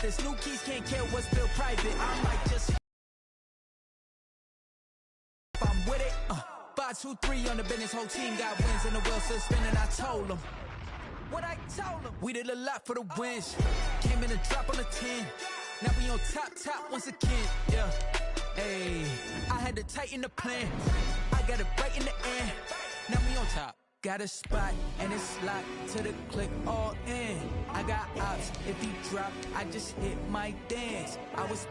This new keys can't care what's still private. I might just if I'm with it. 5, 2, 3 on the business. Whole team got wins and the wheels still spinning. I told them what I told them. We did a lot for the wins. Came in and drop on the 10. Now we on top once again. Yeah. Hey, I had to tighten the plan. I got it right in the end. Now we on top. Got a spot and it's locked to the click all in. I got ops. If he drop, I just hit my dance. I was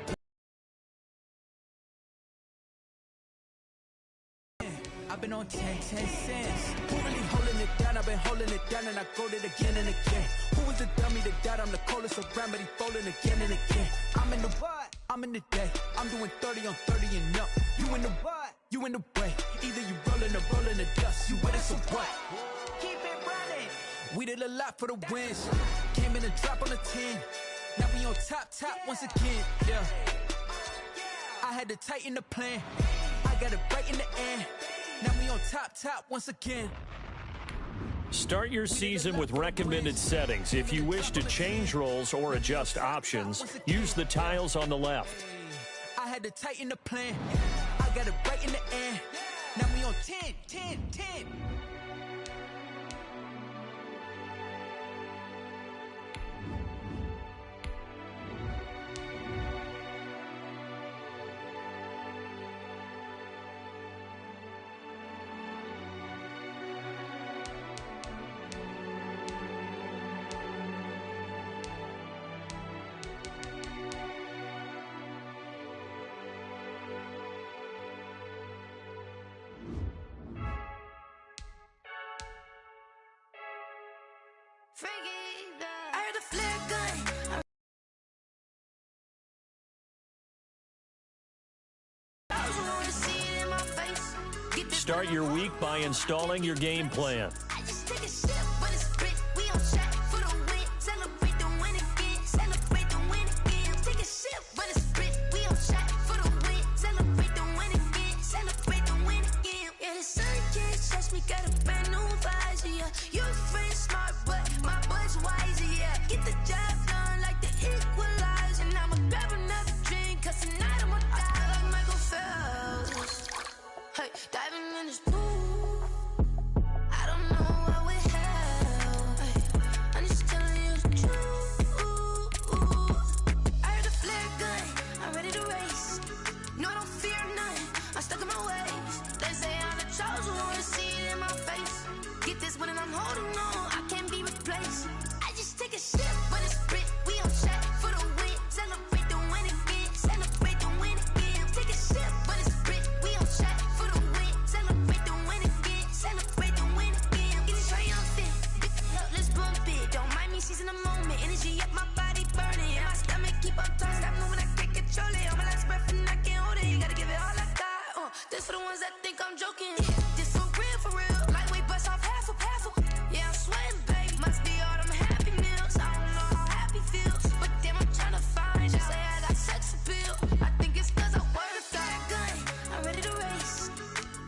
I've been on 10 cents. Who really holding it down? I've been holding it down and I go it again and again. Who was the dummy that died? I'm the coldest around, but he folding again and again. I'm in the what? I'm in the day. I'm doing 30 on 30 and up. You in the what? You in the way. Either you rolling or rolling the dust. You with us or what? Keep it running. We did a lot for the wins. Came in and drop on the 10. Now we on top once again. Yeah. I had to tighten the plan. I got it right in the end. Now we on top once again. Start your season with recommended settings. If you wish to change roles or adjust options, use the tiles on the left. I had to tighten the plan. I got it right in the end. Now we on 10. I heard a flare gun. Start your week by installing your game plan. I just take a sip when it's split. We on track for the win. Celebrate the win again. Celebrate the win again. Take a sip when it's split. We on track for the win. Celebrate the win again. Celebrate the win again. Yeah, the sun can't touch me. Got a brand new visor. Yeah, your friend smart, but my boy's wiser. Yeah, get the job done like the equalizer. Now I'ma grab another drink, 'cause tonight I'ma die like Michael Phelps. Hey, diving in this pool. I don't know what would help. Hey, I'm just telling you the truth. I heard a flare gun. I'm ready to race. No, I don't fear none. I'm stuck in my ways. They say I'm the chosen one. See it in my face. Get this one and I'm holding on. I can't be replaced. I just take a sip when it's split. We on track for the win. Celebrate the win again. Celebrate the win again. Take a sip when it's split. We on track for the win. Celebrate the win again. Celebrate the win again. Get it triumphant. Let's bump it. Don't mind me seizing the moment. Energy up my body burning. And my stomach keep up turning. Stop moving, I can't control it. On my last breath and I can't hold it. You gotta give it all I got. This for the ones that think I'm joking. This for real. Lightweight bust off half a. Yeah, I'm sweating, babe. Must be all them happy meals. I don't know how happy feels, but damn, I'm trying to find out. Say I got sex appeal. I think it's 'cause I wear a fire gun. I'm ready to race.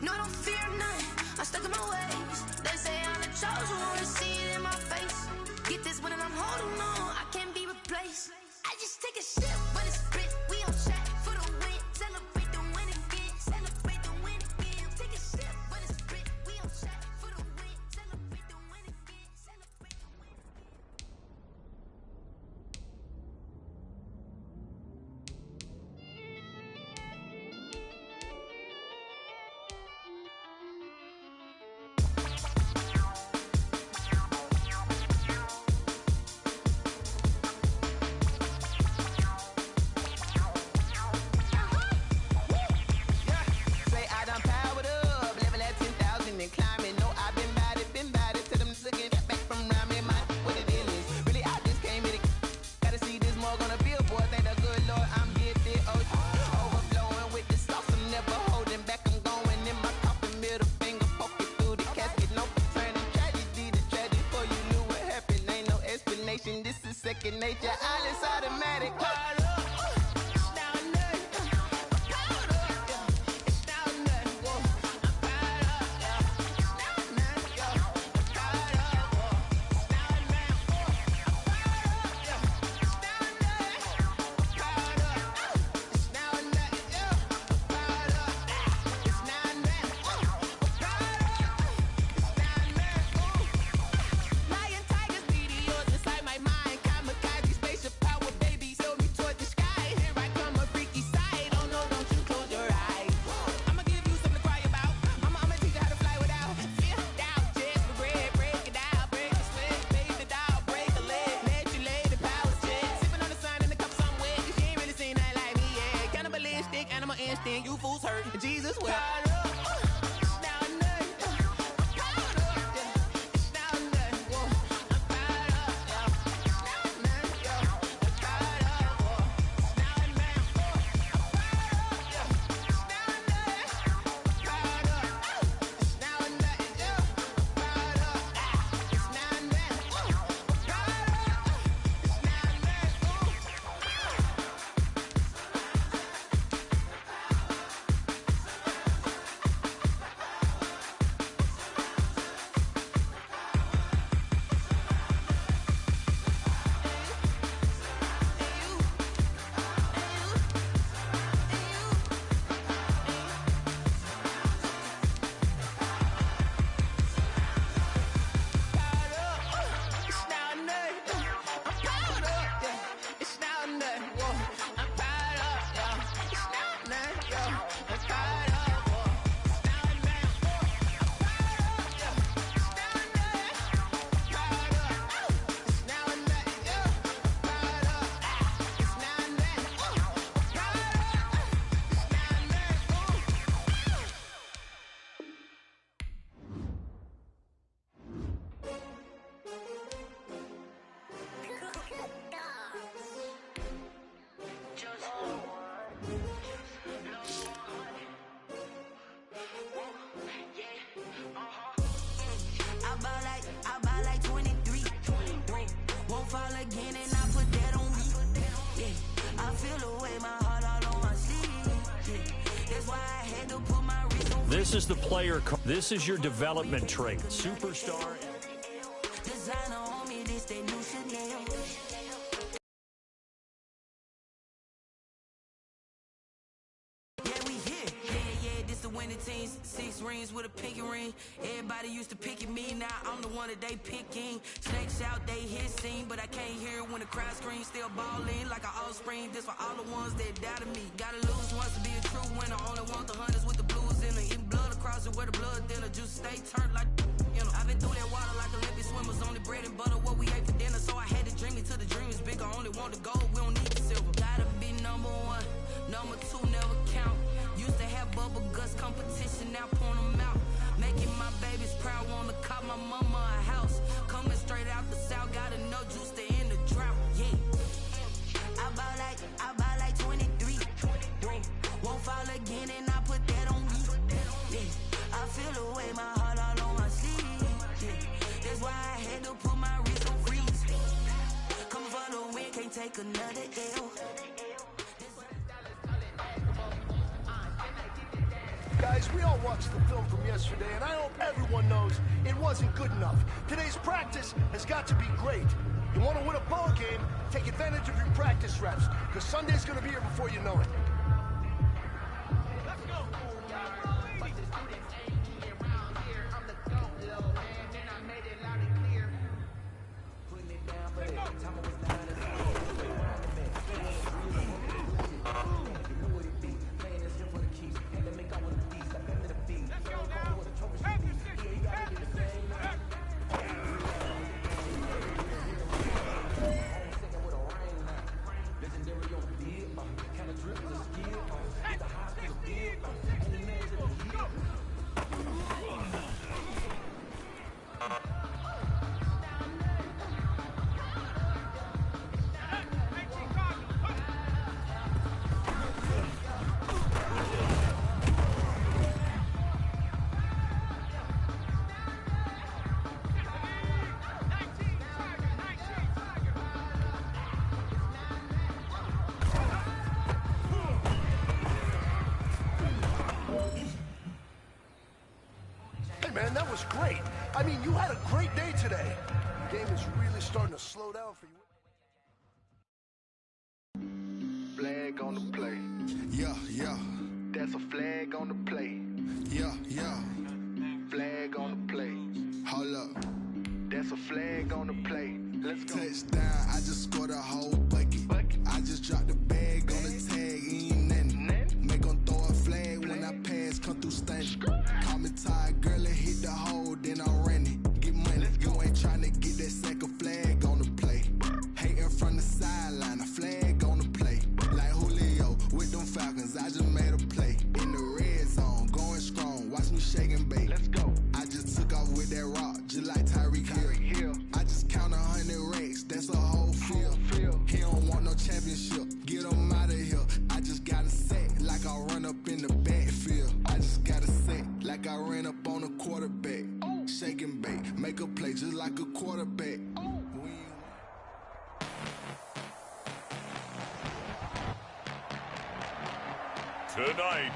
No, I don't fear none. I'm stuck in my ways. They say I'm the chosen one. See it in my face. Get this one and I'm holding on. I can't be replaced. I just take a sip when it's split. We on track for the win. Celebrate the win again. Celebrate the win again. Take a sip when it's split. We on track for the win. Celebrate the win again. Celebrate the win again. Say I done powered up, level at 10,000 and climbing. No, I've been bad it to them looking back from around me. My what it is, really I just came in. Gotta see this more gonna be a boy. Thank the good Lord, I'm gifted. Overflowing with the sauce, I'm never holding back. I'm going in my coffin, middle finger poking through the casket. No turning tragedy to tragedy. Before you knew what happened, ain't no explanation. This is second nature. All is automatic. Call up. earth. And Jesus will. I buy like 23. Won't fall again and I put that on me. Yeah, I feel the way my heart all on my sleeve. Yeah, that's why I had to put my wrist on. This is the player. This is your development trait. Superstar. Designer on me, this that new Chanel. Winning teams, 6 rings with a pinky ring. Everybody used to pick at me, now I'm the one that they picking. Snakes out, they hit scene, but I can't hear it when the crowd screams. Still ballin' like an offspring. This for all the ones that doubted me. Gotta lose once to be a true winner. Only want the hunters with the blues in it. Eating blood across it where the blood thinner. Juice stay turned like, you know. I've been through that water like Olympic swimmers. Only bread and butter, what we ate for dinner. So I had to dream it till the dream is big. I only want the gold, we don't need the silver. Gotta be number 1, number 2 never count. Used to have bubble guts competition, now point them out. Making my babies proud, wanna cop my mama a house. Coming straight out the south, gotta know juice to end the drought. Yeah, I buy like 23. Won't fall again and I put that on me. Yeah, I feel the way my heart all on my sleeve. Yeah, that's why I had to put my wrist on freeze. Coming for the win, can't take another L. Guys, we all watched the film from yesterday, and I hope everyone knows it wasn't good enough. Today's practice has got to be great. You want to win a ball game, take advantage of your practice reps, because Sunday's going to be here before you know it. Let's go. Man, that was great. I mean, you had a great day today. The game is really starting to slow down for you. Flag on the play. Yeah, yeah. That's a flag on the play. Yeah, yeah. Flag on the play. Hold up. That's a flag on the play. Let's go. Touchdown, I just scored a whole bucket. I just dropped the bag on the tag, ain't nothing. Make 'em throw a flag when I pass, come through stunning. Call me tired, girl, and hit the hole, then I ran it. Get money, you ain't tryna get that second flag on the play. Hating from the sideline, a flag on the play. Like Julio with them Falcons, I just made a play. In the red make a play just like a quarterback. We ain't Tonight.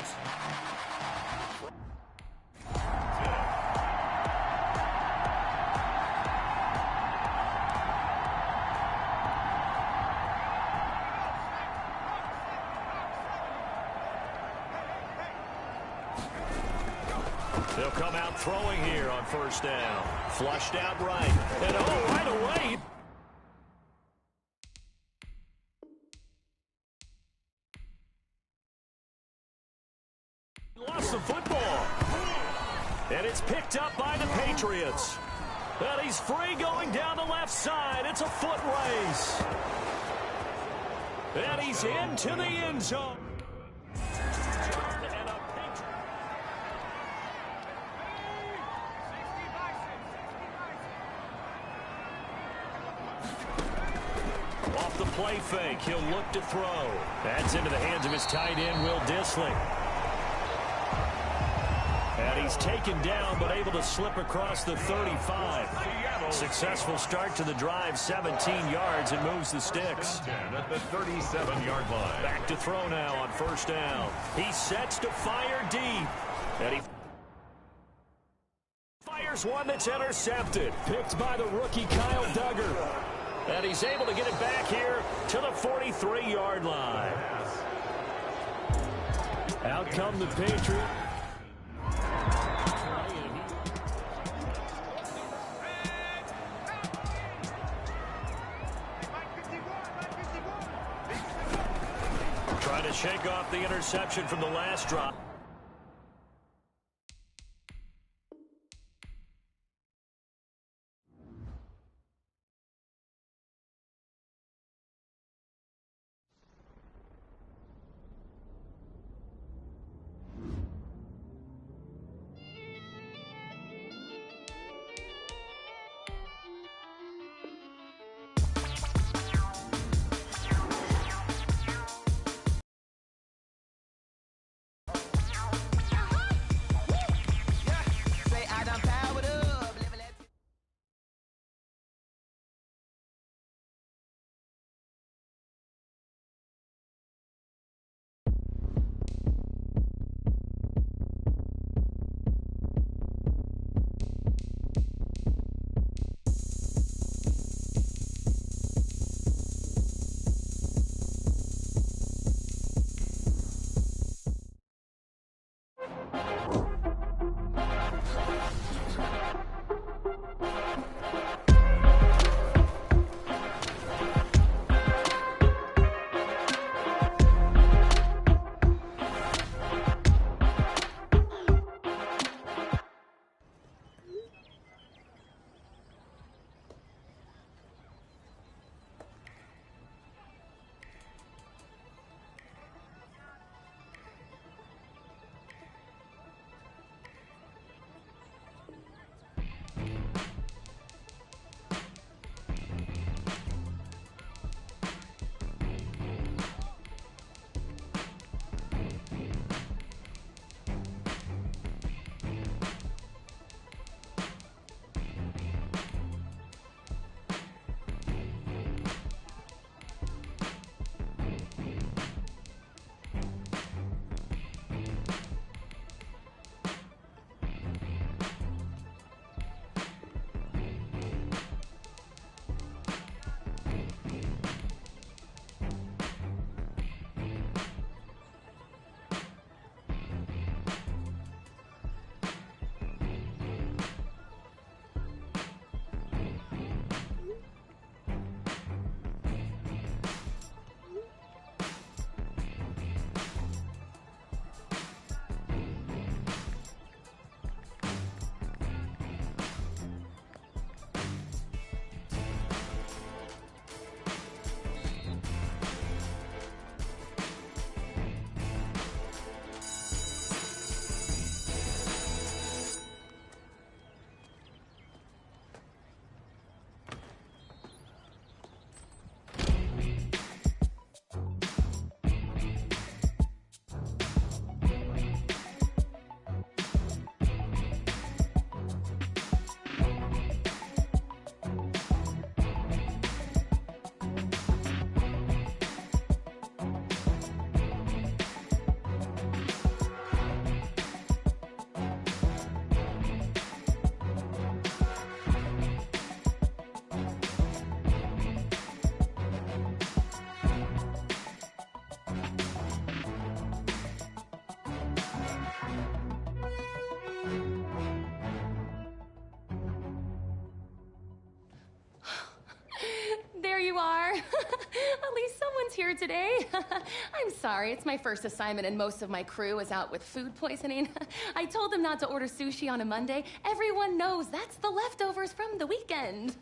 They'll come out throwing here on first down. Flushed out right. And right away. Lost the football. And it's picked up by the Patriots. And he's free going down the left side. It's a foot race. And he's into the end zone. Off the play fake, he'll look to throw. That's into the hands of his tight end, Will Dissling. And he's taken down, but able to slip across the 35. Successful start to the drive, 17 yards, and moves the sticks. At the 37-yard line. Back to throw now on first down. He sets to fire deep. And he fires one that's intercepted. Picked by the rookie Kyle Duggar. And he's able to get it back here to the 43-yard line. Out come the Patriots. Trying to shake off the interception from the last drop. At least someone's here today. I'm sorry, it's my first assignment and most of my crew is out with food poisoning. I told them not to order sushi on a Monday. Everyone knows that's the leftovers from the weekend.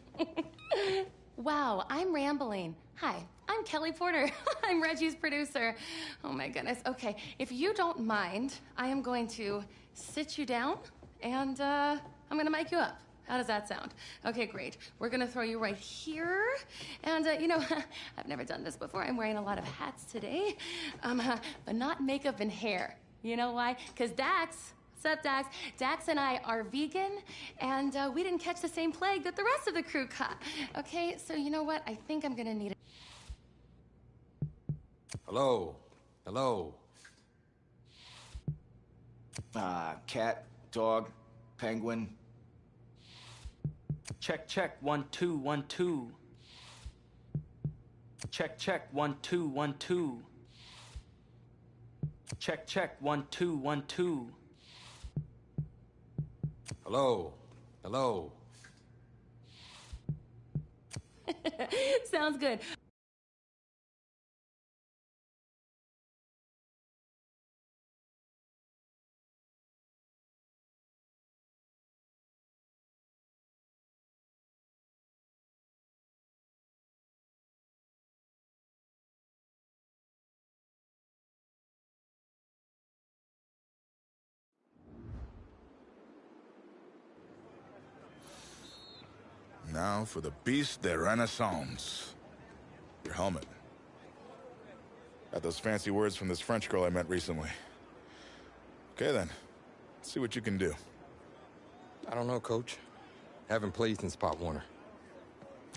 Wow, I'm rambling. Hi, I'm Kelly Porter. I'm Reggie's producer. Oh my goodness. Okay, if you don't mind, I am going to sit you down and I'm gonna mic you up. How does that sound? Okay, great. We're gonna throw you right here. And, you know, I've never done this before. I'm wearing a lot of hats today, but not makeup and hair. You know why? Because Dax, what's up, Dax? Dax and I are vegan, and we didn't catch the same plague that the rest of the crew caught. Okay, so you know what? I think I'm gonna need it. Hello. Hello. Cat, dog, penguin. Check, check, 1, 2, 1, 2. Check, check, 1, 2, 1, 2. Check, check, 1, 2, 1, 2. Hello. Hello. Sounds good. Now for the Beast de Renaissance. Your helmet. Got those fancy words from this French girl I met recently. Okay then, let's see what you can do. I don't know, Coach. Haven't played since Pop Warner.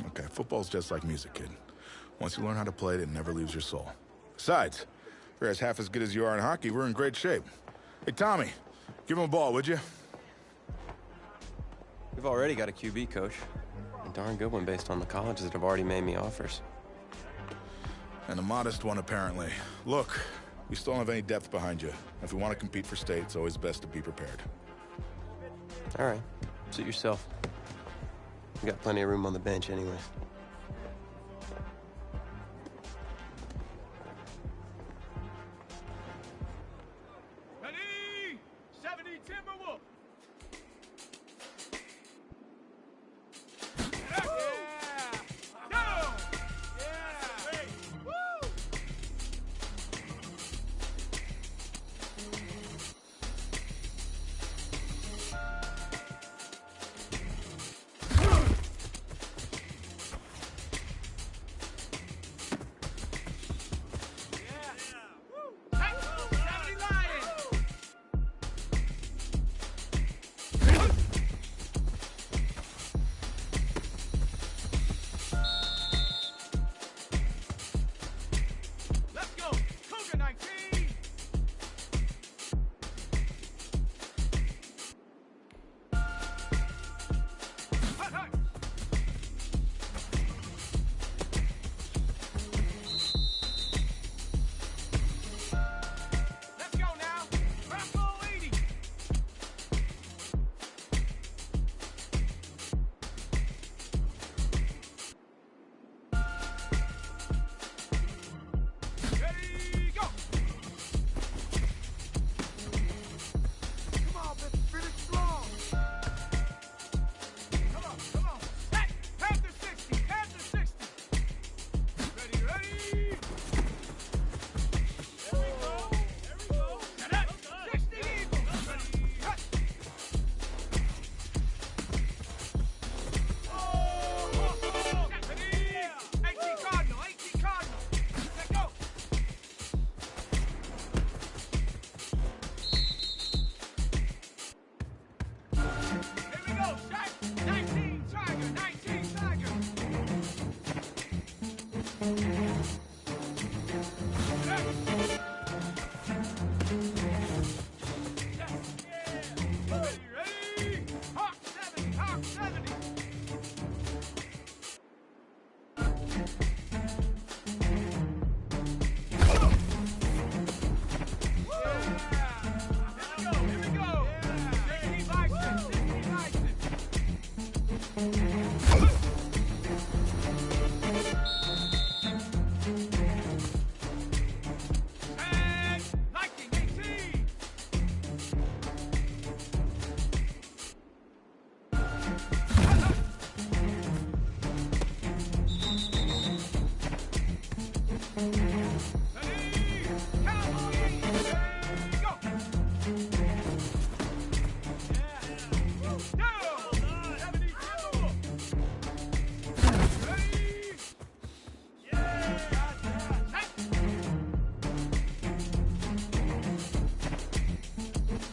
Okay, football's just like music, kid. Once you learn how to play it, it never leaves your soul. Besides, if you're half as good as you are in hockey, we're in great shape. Hey, Tommy, give him a ball, would you? We've already got a QB, Coach. A darn good one based on the colleges that have already made me offers. And a modest one, apparently. Look, we still don't have any depth behind you. If we want to compete for state, it's always best to be prepared. All right. Suit yourself. We got plenty of room on the bench anyway. Ready? 70 Timberwolf.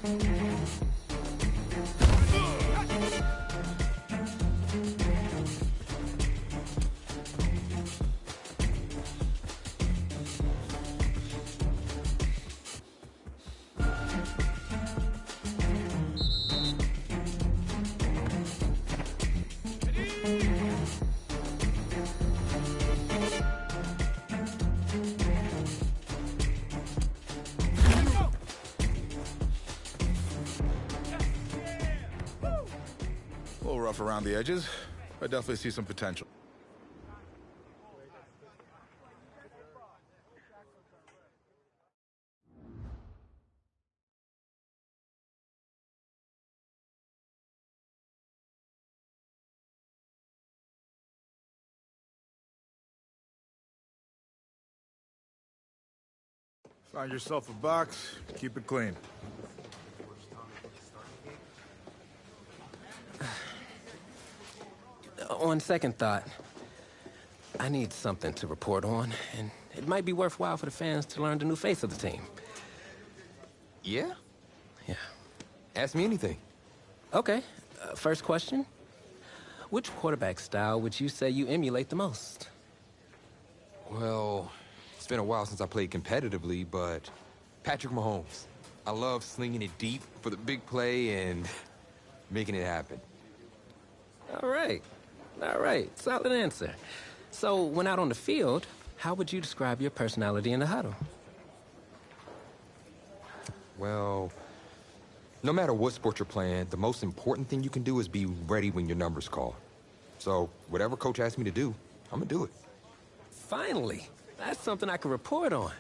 A little rough around the edges. I definitely see some potential. Find yourself a box, keep it clean. On second thought, I need something to report on, and it might be worthwhile for the fans to learn the new face of the team. Yeah? Yeah. Ask me anything. Okay. First question. Which quarterback style would you say you emulate the most? Well, it's been a while since I played competitively, but Patrick Mahomes. I love slinging it deep for the big play and making it happen. All right. All right. Solid answer. So, when out on the field, how would you describe your personality in the huddle? Well, no matter what sport you're playing, the most important thing you can do is be ready when your number's called. So, whatever coach asks me to do, I'm gonna do it. Finally. That's something I can report on.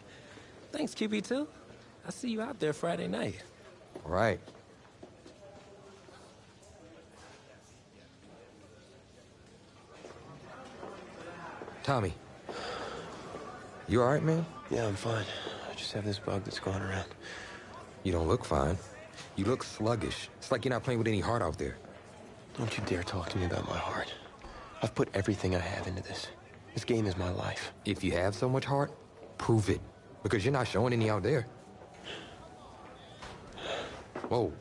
Thanks, QB2. I'll see you out there Friday night. All right. Tommy, you all right, man? Yeah, I'm fine. I just have this bug that's going around. You don't look fine. You look sluggish. It's like you're not playing with any heart out there. Don't you dare talk to me about my heart. I've put everything I have into this. This game is my life. If you have so much heart, prove it. Because you're not showing any out there. Whoa.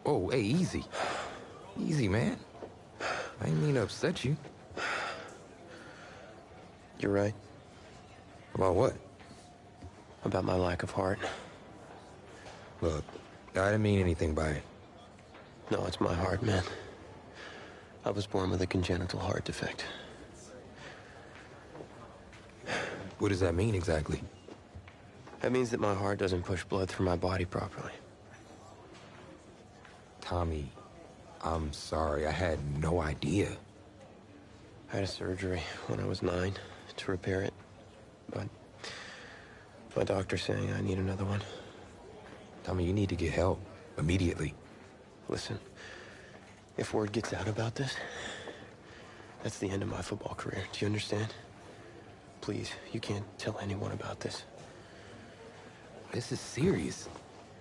Whoa, hey, easy. Easy, man. I didn't mean to upset you. You're right. About what? About my lack of heart. Look, I didn't mean anything by it. No, it's my heart, man. I was born with a congenital heart defect. What does that mean exactly? That means that my heart doesn't push blood through my body properly. Tommy, I'm sorry. I had no idea. I had a surgery when I was 9 to repair it, but my doctor's saying I need another one. Tommy, you need to get help immediately. Listen, if word gets out about this, that's the end of my football career. Do you understand? Please, you can't tell anyone about this. This is serious.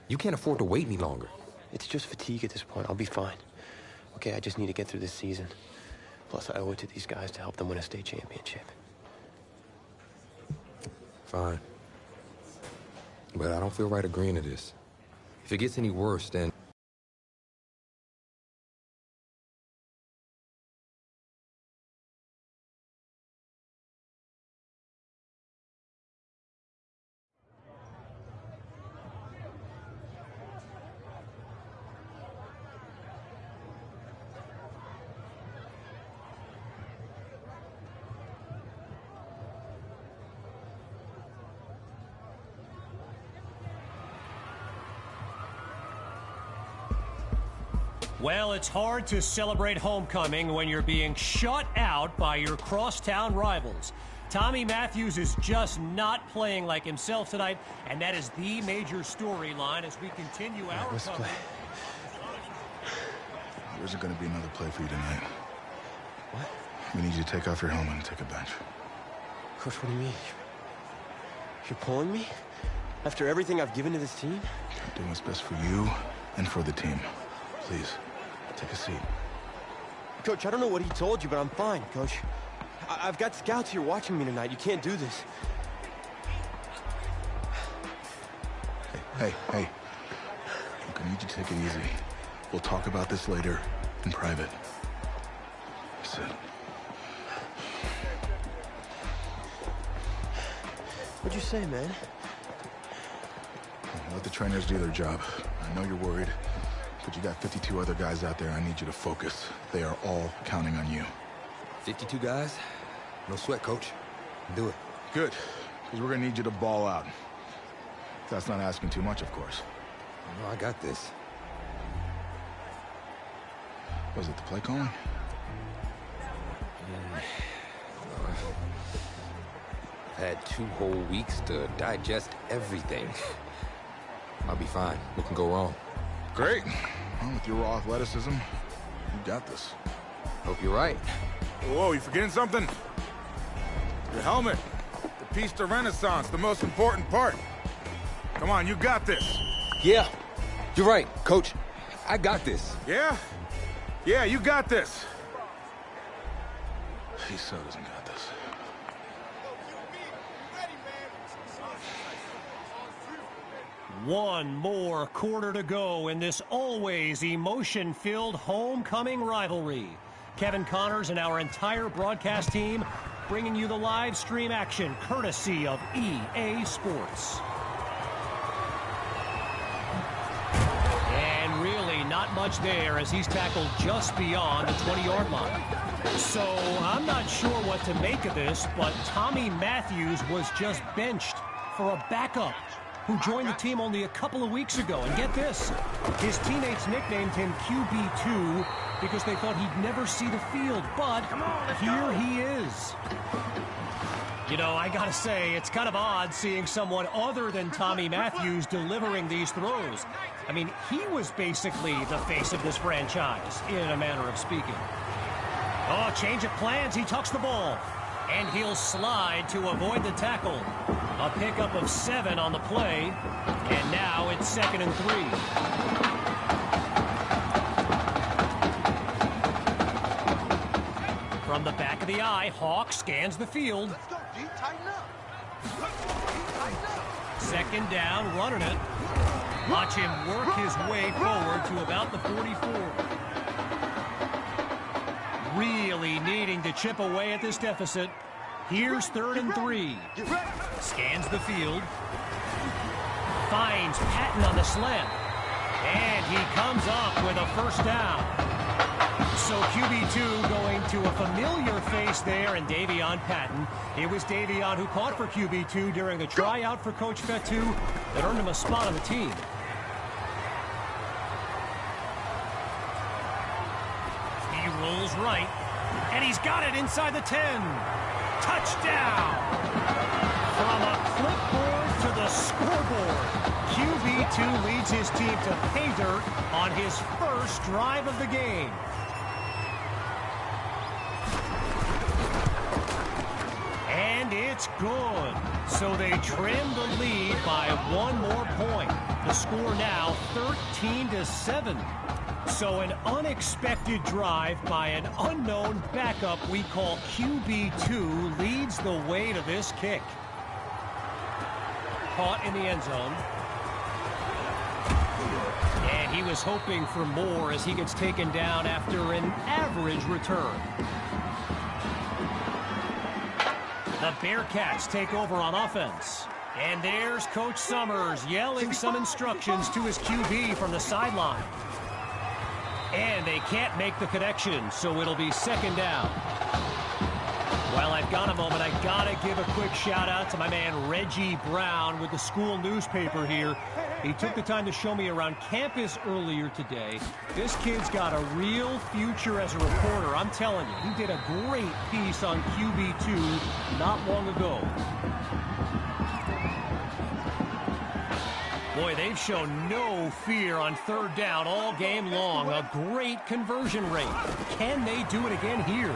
You can't afford to wait any longer. It's just fatigue at this point. I'll be fine. Okay, I just need to get through this season. Plus, I owe it to these guys to help them win a state championship. Fine. But I don't feel right agreeing to this. If it gets any worse, then... Well, it's hard to celebrate homecoming when you're being shut out by your crosstown rivals. Tommy Matthews is just not playing like himself tonight, and that is the major storyline as we continue our coverage. There isn't going to be another play for you tonight. What? We need you to take off your helmet and take a bench. Coach, what do you mean? You're pulling me? After everything I've given to this team? I'm doing what's best for you and for the team. Please, take a seat. Coach, I don't know what he told you, but I'm fine, Coach. I've got scouts here watching me tonight. You can't do this. Hey. Look, I need you to take it easy. We'll talk about this later in private. Sit. What'd you say, man? Let the trainers do their job. I know you're worried, but you got 52 other guys out there. I need you to focus. They are all counting on you. 52 guys? No sweat, coach. Do it. Good, because we're gonna need you to ball out. That's not asking too much, of course. No, I got this. Was it the play calling? I've had 2 whole weeks to digest everything. I'll be fine. What can go wrong? Great. Well, with your raw athleticism, you got this. Hope you're right. Whoa, you forgetting something? Your helmet. The piece de Renaissance, the most important part. Come on, you got this. Yeah, you're right, coach. I got this. Yeah? Yeah, you got this. He so doesn't got this. One more quarter to go in this always emotion-filled homecoming rivalry. Kevin Connors and our entire broadcast team bringing you the live stream action courtesy of EA Sports. And really not much there as he's tackled just beyond the 20-yard line. So I'm not sure what to make of this, but Tommy Matthews was just benched for a backup who joined the team only a couple of weeks ago. And get this, his teammates nicknamed him QB2 because they thought he'd never see the field, but here he is. You know, I gotta say, it's kind of odd seeing someone other than Tommy Matthews delivering these throws. I mean, he was basically the face of this franchise, in a manner of speaking. Oh, change of plans, he tucks the ball. And he'll slide to avoid the tackle. A pickup of 7 on the play. And now it's 2nd and 3. From the back of the eye, Hawk scans the field. 2nd down, running it. Watch him work his way forward to about the 44. Really needing to chip away at this deficit. Here's 3rd and 3. Scans the field. Finds Patton on the slant. And he comes up with a 1st down. So QB2 going to a familiar face there in Davion Patton. It was Davion who caught for QB2 during the tryout for Coach Fetu that earned him a spot on the team. He rolls right, and he's got it inside the 10. Touchdown! From a clipboard to the scoreboard, QB2 leads his team to pay dirt on his first drive of the game. And it's good. So they trim the lead by 1 more point. The score now 13-7. So an unexpected drive by an unknown backup we call QB2 leads the way to this kick. Caught in the end zone. And he was hoping for more as he gets taken down after an average return. The Bearcats take over on offense. And there's Coach Summers yelling some instructions to his QB from the sideline. And they can't make the connection, so it'll be 2nd down. While I've got a moment, I gotta give a quick shout out to my man Reggie Brown with the school newspaper here. He took the time to show me around campus earlier today. This kid's got a real future as a reporter. I'm telling you, he did a great piece on QB2 not long ago. Boy, they've shown no fear on 3rd down all game long. A great conversion rate. Can they do it again here?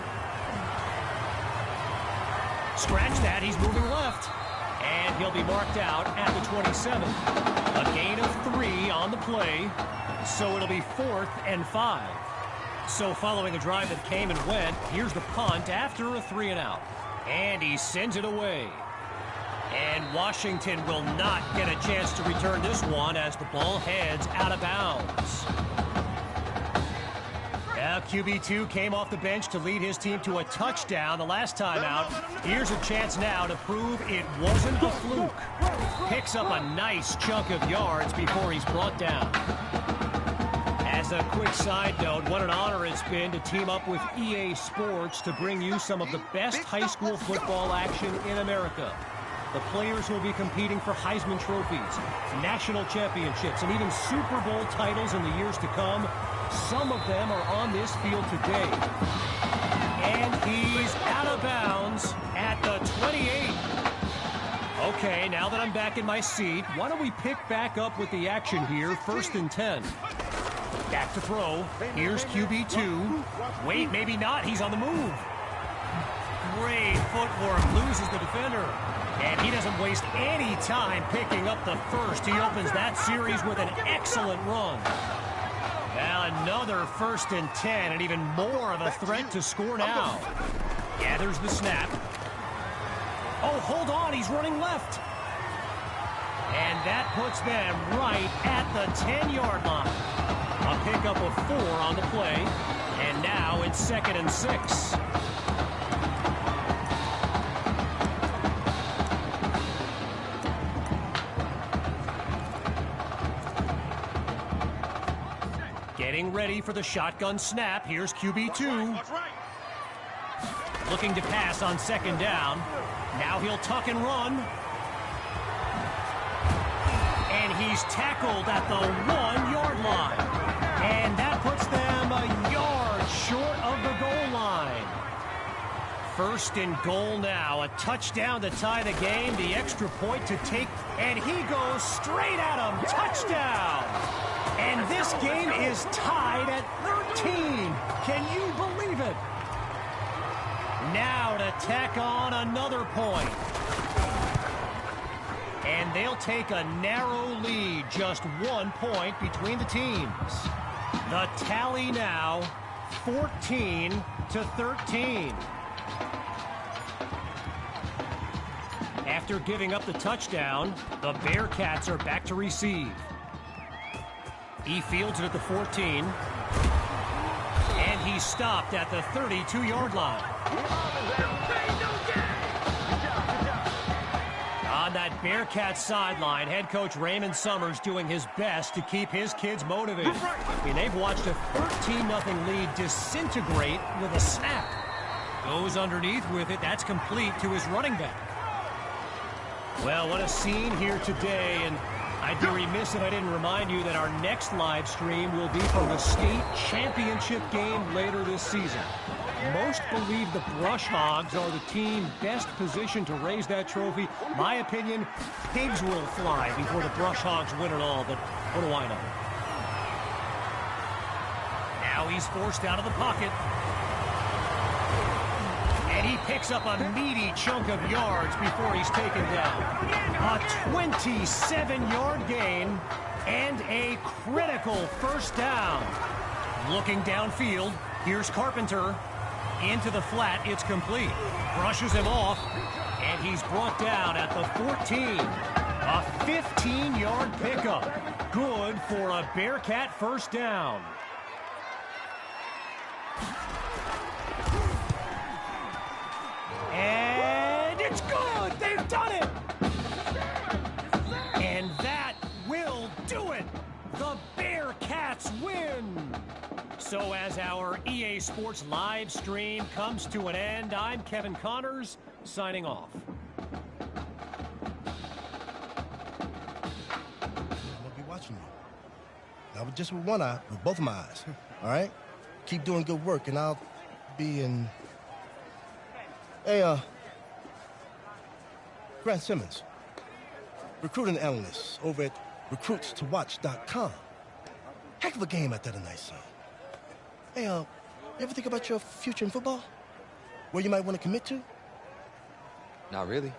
Scratch that. He's moving left. And he'll be marked out at the 27. A gain of 3 on the play. So it'll be 4th and 5. So following a drive that came and went, here's the punt after a 3-and-out. And he sends it away. And Washington will not get a chance to return this one as the ball heads out of bounds. Now QB2 came off the bench to lead his team to a touchdown the last time out. Here's a chance now to prove it wasn't a fluke. Picks up a nice chunk of yards before he's brought down. As a quick side note, what an honor it's been to team up with EA Sports to bring you some of the best high school football action in America. The players will be competing for Heisman trophies, national championships, and even Super Bowl titles in the years to come. Some of them are on this field today. And he's out of bounds at the 28. Okay, now that I'm back in my seat, why don't we pick back up with the action here, 1st and 10. Back to throw. Here's QB2. Wait, maybe not. He's on the move. Great footwork. Loses the defender. And he doesn't waste any time picking up the first. He opens that series with an excellent run. Now another 1st and 10, and even more of a threat to score now. Gathers the snap. Oh, hold on, he's running left. And that puts them right at the 10-yard line. A pickup of 4 on the play, and now it's 2nd and 6. Getting ready for the shotgun snap. Here's QB2. Looking to pass on 2nd down. Now he'll tuck and run. And he's tackled at the 1-yard line. And that puts them a yard short of the goal line. 1st and goal now. A touchdown to tie the game. The extra point to take. And he goes straight at him. Touchdown. And this game is tied at 13. Can you believe it? Now to tack on another point. And they'll take a narrow lead, just 1 point between the teams. The tally now, 14-13. After giving up the touchdown, the Bearcats are back to receive. He fields it at the 14. And he's stopped at the 32-yard line. On that Bearcat sideline, head coach Raymond Summers doing his best to keep his kids motivated. I mean, they've watched a 13-0 lead disintegrate with a snap. Goes underneath with it. That's complete to his running back. Well, what a scene here today, and I'd be remiss if I didn't remind you that our next live stream will be from the state championship game later this season. Most believe the Brush Hogs are the team best positioned to raise that trophy. My opinion, pigs will fly before the Brush Hogs win it all, but what do I know? Now he's forced out of the pocket. And he picks up a meaty chunk of yards before he's taken down. A 27-yard gain and a critical 1st down. Looking downfield, here's Carpenter. Into the flat, it's complete. Brushes him off, and he's brought down at the 14. A 15-yard pickup. Good for a Bearcat 1st down. And it's good! They've done it! And that will do it! The Bearcats win! So as our EA Sports live stream comes to an end, I'm Kevin Connors, signing off. I'll be watching you. Not just with one eye, with both of my eyes. All right? Keep doing good work, and I'll be in... Hey, Grant Simmons, recruiting analyst over at recruitstowatch.com. Heck of a game out there tonight, son. Hey, you ever think about your future in football? Where you might want to commit to? Not really.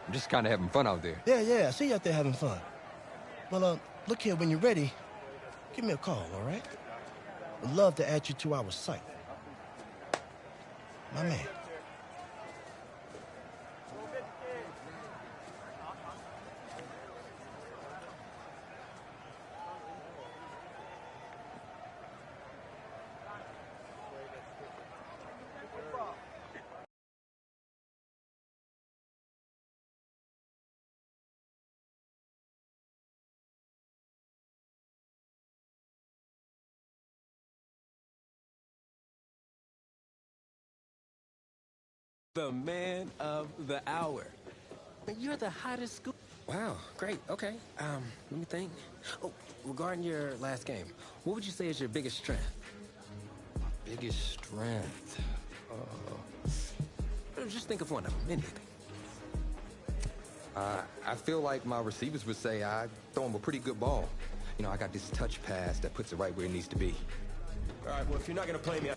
I'm just kind of having fun out there. Yeah, I see you out there having fun. Well, look here, when you're ready, give me a call, all right? I'd love to add you to our site. My man. The man of the hour. You're the hottest school. Wow, great. Okay. Let me think. Oh, regarding your last game, what would you say is your biggest strength? Biggest strength? Just think of one of them. Anything. I feel like my receivers would say I throw them a pretty good ball. You know, I got this touch pass that puts it right where it needs to be. All right, well, if you're not going to play me...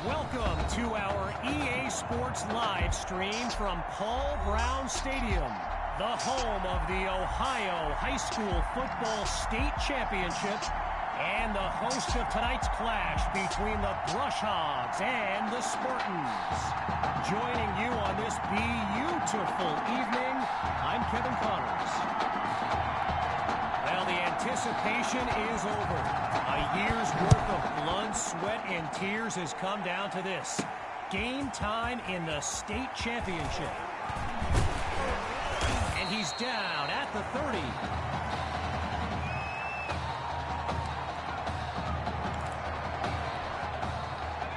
Welcome to our EA Sports live stream from Paul Brown Stadium, the home of the Ohio High School Football State Championship and the host of tonight's clash between the Brush Hogs and the Spartans. Joining you on this beautiful evening, I'm Kevin Connors. Well, the anticipation is over. A year's worth of blood, sweat, and tears has come down to this. Game time in the state championship. And he's down at the 30.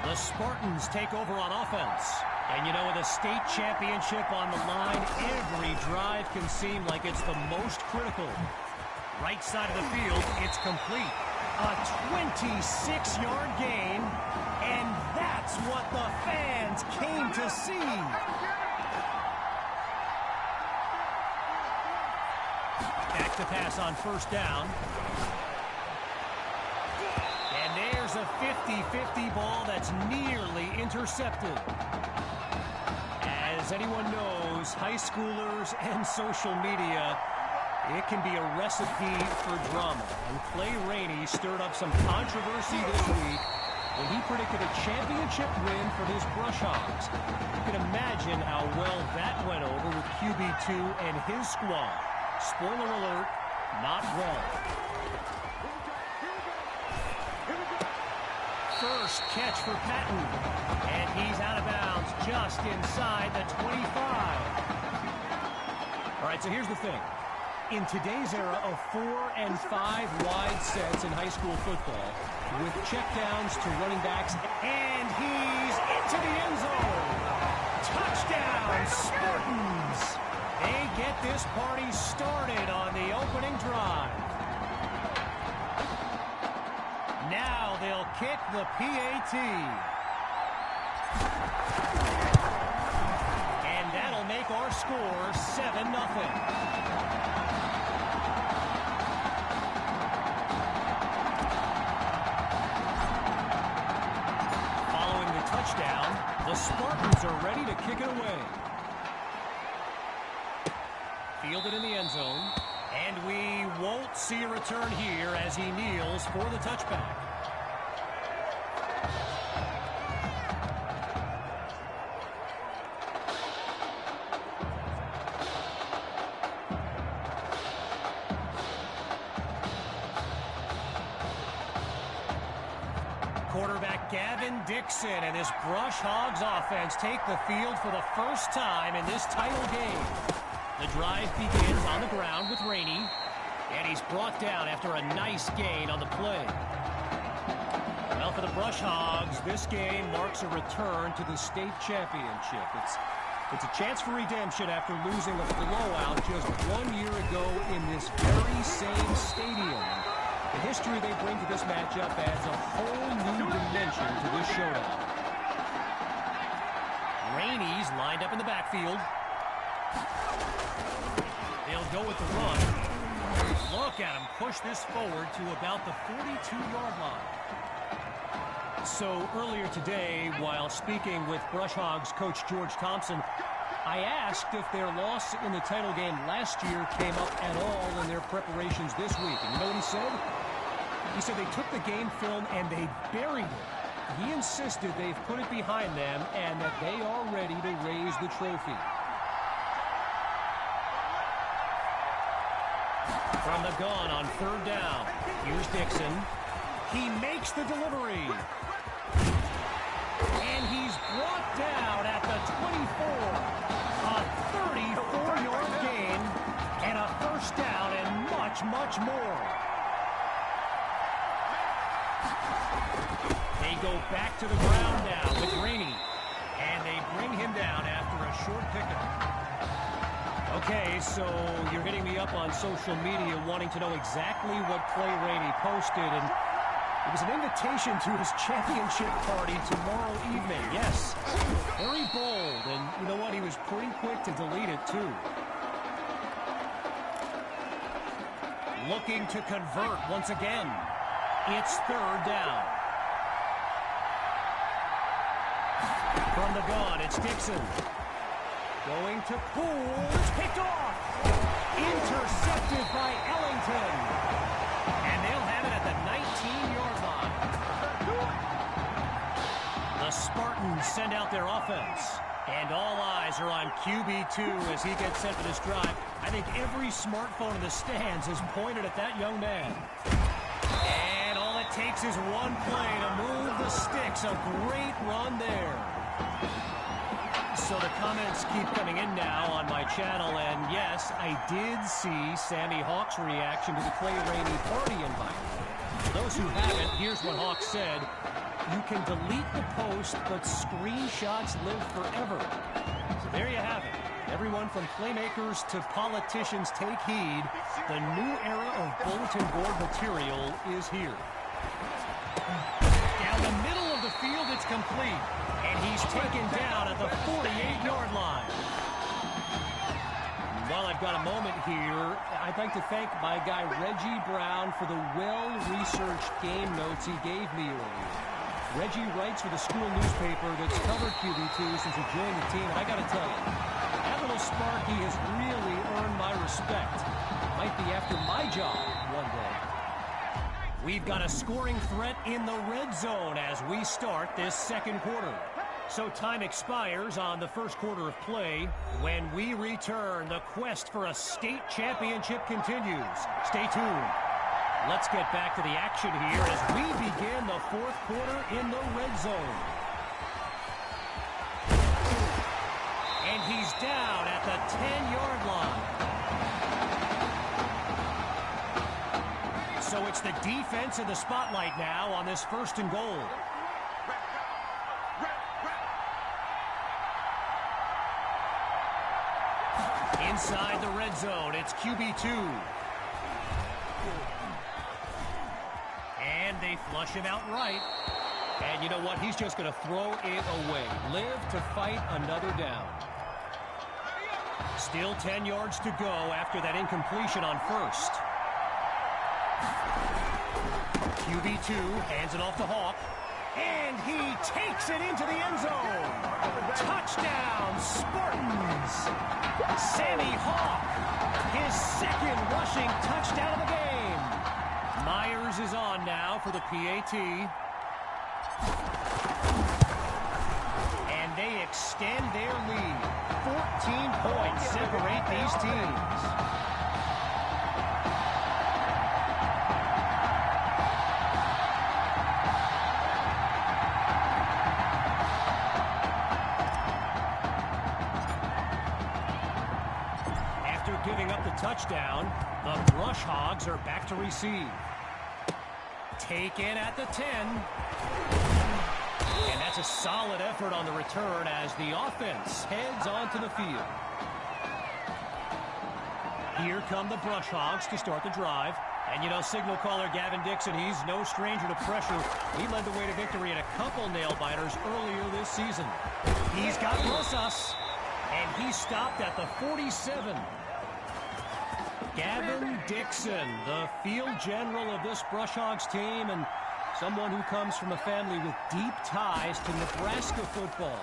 The Spartans take over on offense. And you know, with a state championship on the line, every drive can seem like it's the most critical. Right side of the field, it's complete. A 26-yard gain, and that's what the fans came to see. Back to pass on first down. And there's a 50-50 ball that's nearly intercepted. As anyone knows, high schoolers and social media, it can be a recipe for drama, and Clay Rainey stirred up some controversy this week when he predicted a championship win for his Brush Hogs. You can imagine how well that went over with QB2 and his squad. Spoiler alert, not well. First catch for Patton, and he's out of bounds just inside the 25. All right, so here's the thing. In today's era of 4 and 5 wide sets in high school football, with checkdowns to running backs, and he's into the end zone. Touchdown, Spartans! They get this party started on the opening drive. Now they'll kick the PAT. And that'll make our score 7-0. The Spartans are ready to kick it away. Fielded in the end zone. And we won't see a return here as he kneels for the touchback. Quarterback Gavin Dixon and this Brush Hogs offense take the field for the first time in this title game. The drive begins on the ground with Rainey, and he's brought down after a nice gain on the play. Well, for the Brush Hogs, this game marks a return to the state championship. It's a chance for redemption after losing a blowout just 1 year ago in this very same stadium. The history they bring to this matchup adds a whole new dimension to this showdown. Rainey's lined up in the backfield. They'll go with the run. Look at him push this forward to about the 42-yard line. So earlier today, while speaking with Brush Hogs coach George Thompson, I asked if their loss in the title game last year came up at all in their preparations this week. And you know what he said? He said they took the game film and they buried it. he insisted they've put it behind them and that they are ready to raise the trophy. From the gun on 3rd down, here's Dixon. He makes the delivery. And he's brought down at the 24. A 34-yard gain and a first down and much, much more. They go back to the ground now with Rainey. And they bring him down after a short pickup. Okay, so you're hitting me up on social media wanting to know exactly what play Rainey posted, and it was an invitation to his championship party tomorrow evening. Yes, very bold, and you know what? He was pretty quick to delete it, too. Looking to convert once again. It's 3rd down. From the gun, it's Dixon. Going to Poole. It's picked off. Intercepted by Ellington. And they'll have it at the 19-yard line. The Spartans send out their offense. And all eyes are on QB2 as he gets set for this drive. I think every smartphone in the stands is pointed at that young man. And all it takes is one play to move the sticks. A great run there. So the comments keep coming in now on my channel, and yes, I did see Sammy Hawk's reaction to the Clay Rainey party invite. For those who haven't, here's what Hawk said. You can delete the post, but screenshots live forever. So there you have it. Everyone from playmakers to politicians, take heed. The new era of bulletin board material is here. Down the middle of the field, it's complete. And he's taken down at the 48-yard line. While I've got a moment here, I'd like to thank my guy Reggie Brown for the well-researched game notes he gave me earlier. Reggie writes for the school newspaper that's covered QB2 since he joined the team, and I got to tell you, that little Sparky has really earned my respect. Might be after my job one day. We've got a scoring threat in the red zone as we start this second quarter. So time expires on the first quarter of play. When we return, the quest for a state championship continues. Stay tuned. Let's get back to the action here as we begin the fourth quarter in the red zone. And he's down at the 10-yard line. So it's the defense in the spotlight now on this 1st and goal. Inside the red zone, it's QB2. And they flush him out right. And you know what? He's just going to throw it away. Live to fight another down. Still 10 yards to go after that incompletion on 1st. QB2 hands it off to Hawk. And he takes it into the end zone. Touchdown, Spartans. Sammy Hawk, his 2nd rushing touchdown of the game. Myers is on now for the PAT. And they extend their lead. 14 points separate these teams. Giving up the touchdown, the Brush Hogs are back to receive. Taken at the 10. And that's a solid effort on the return as the offense heads onto the field. Here come the Brush Hogs to start the drive. And you know, signal caller Gavin Dixon, he's no stranger to pressure. He led the way to victory in a couple nail-biters earlier this season. He's got Rosas, and he stopped at the 47. Gavin Dixon, the field general of this Brush Hogs team, and someone who comes from a family with deep ties to Nebraska football.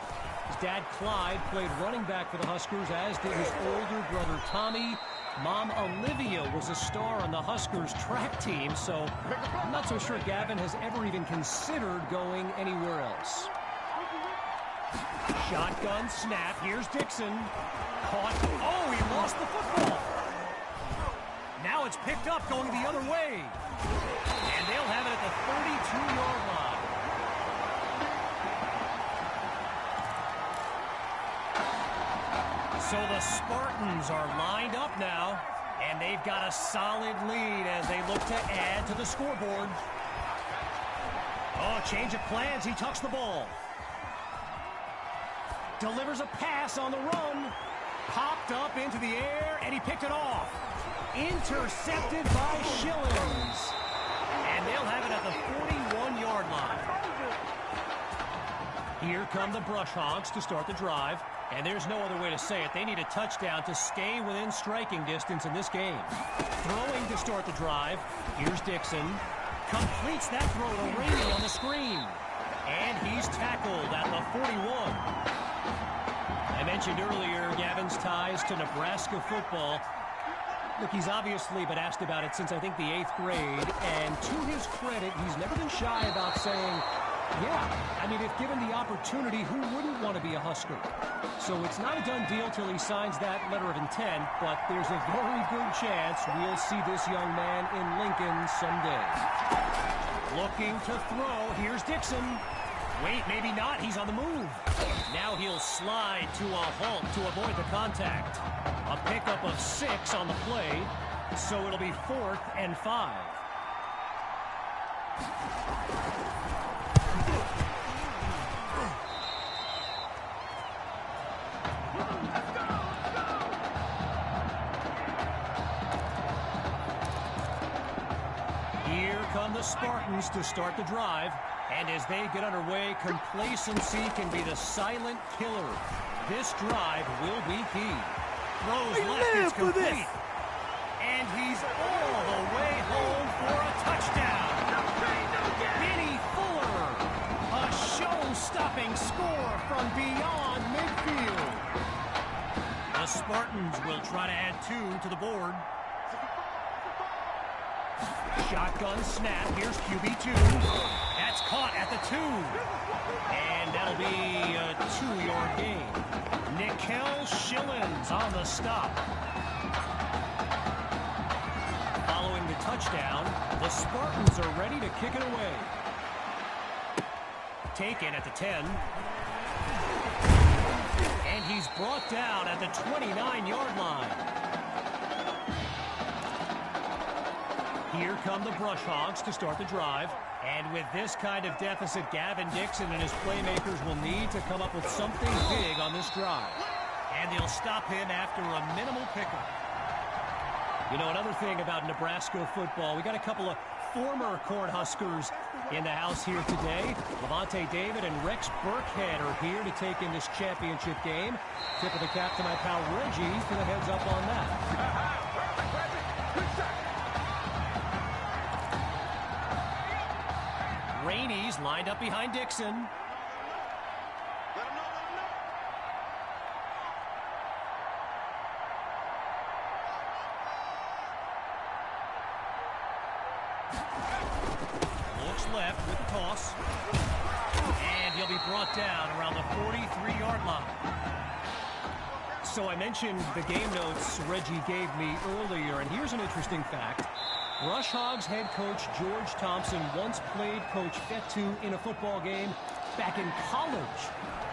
His dad, Clyde, played running back for the Huskers, as did his older brother, Tommy. Mom Olivia was a star on the Huskers track team, so I'm not so sure Gavin has ever even considered going anywhere else. Shotgun snap. Here's Dixon. Caught. Oh, he lost the football. Now it's picked up going the other way. And they'll have it at the 32-yard line. So the Spartans are lined up now, and they've got a solid lead as they look to add to the scoreboard. Oh, change of plans. He tucks the ball. Delivers a pass on the run. Popped up into the air, and he picked it off. Intercepted by Schillens. And they'll have it at the 41-yard line. Here come the Brush Hogs to start the drive. And there's no other way to say it. They need a touchdown to stay within striking distance in this game. Throwing to start the drive. Here's Dixon. Completes that throw to Rainey on the screen. And he's tackled at the 41. I mentioned earlier Gavin's ties to Nebraska football. Look, he's obviously been asked about it since, I think, the 8th grade. And to his credit, he's never been shy about saying, yeah, I mean, if given the opportunity, who wouldn't want to be a Husker? So it's not a done deal till he signs that letter of intent, but there's a very good chance we'll see this young man in Lincoln someday. Looking to throw. Here's Dixon. Wait, maybe not. He's on the move. Now he'll slide to a halt to avoid the contact. A pickup of 6 on the play, so it'll be 4th and 5. Here come the Spartans to start the drive. And as they get underway, complacency can be the silent killer. This drive will be key. Throws left, it's complete. And he's all the way home for a touchdown. Benny Fuller. A show-stopping score from beyond midfield. The Spartans will try to add 2 to the board. Shotgun snap. Here's QB2. That's caught at the 2. And that'll be a 2-yard gain. Nikel Schillens on the stop. Following the touchdown, the Spartans are ready to kick it away. Taken at the 10. And he's brought down at the 29-yard line. Here come the Brush Hogs to start the drive. And with this kind of deficit, Gavin Dixon and his playmakers will need to come up with something big on this drive. And they'll stop him after a minimal pickup. You know, another thing about Nebraska football, we got a couple of former Cornhuskers in the house here today. Levante David and Rex Burkhead are here to take in this championship game. Tip of the cap to my pal Reggie for the heads up on that. Rainey's lined up behind Dixon. Looks left with the toss. And he'll be brought down around the 43-yard line. So I mentioned the game notes Reggie gave me earlier, and here's an interesting fact. Brush Hogs head coach George Thompson once played Coach Fetu in a football game back in college.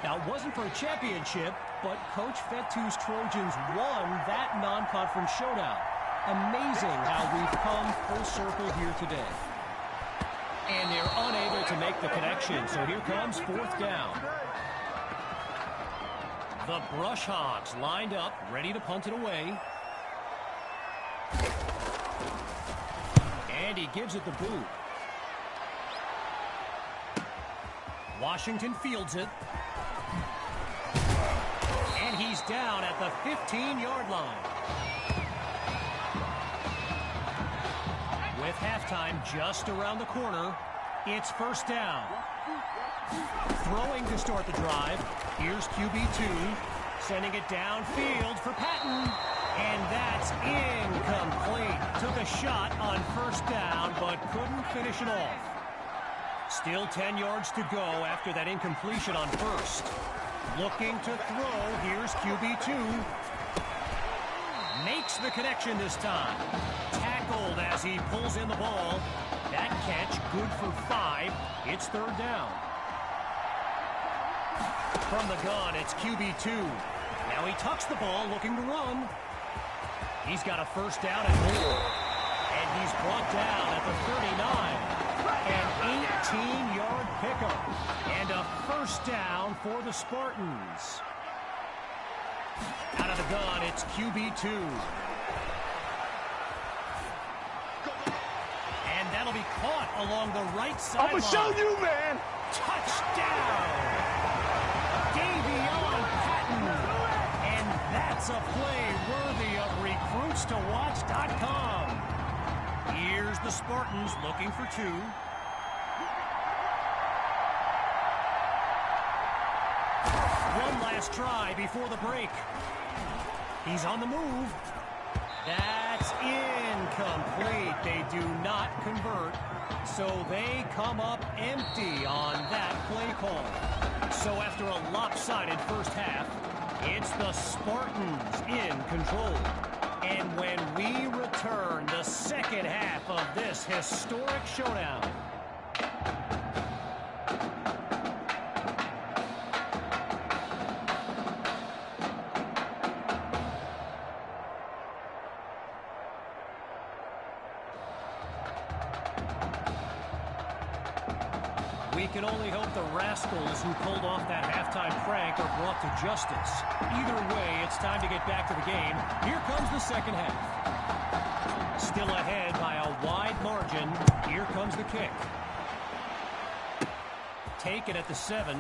Now, it wasn't for a championship, but Coach Fetu's Trojans won that non-conference showdown. Amazing how we've come full circle here today. And they're unable to make the connection, so here comes 4th down. The Brush Hogs lined up, ready to punt it away. And he gives it the boot. Washington fields it. And he's down at the 15-yard line. With halftime just around the corner, it's 1st down. Throwing to start the drive. Here's QB2. Sending it downfield for Patton. And that's in. shot on first down, but couldn't finish it off. Still 10 yards to go after that incompletion on first. Looking to throw. Here's QB2. Makes the connection this time. Tackled as he pulls in the ball. That catch good for 5. It's third down. From the gun, it's QB2. Now he tucks the ball, looking to run. He's got a first down and more. And he's brought down at the 39. An 18-yard pickup. And a first down for the Spartans. Out of the gun, it's QB2. And that'll be caught along the right sideline. I'm gonna show you, man. Touchdown! Davion Patton. And that's a play worthy of recruitstowatch.com. Here's the Spartans looking for 2. One last try before the break. He's on the move. That's incomplete. They do not convert, so they come up empty on that play call. So after a lopsided first half, it's the Spartans in control. And when we return, the second half of this historic showdown. We can only hope the rascals who pulled off that halftime prank are brought to justice. Either way, it's time to get back to the game. Here comes the second half. Still ahead by a wide margin. Here comes the kick. Taken at the 7.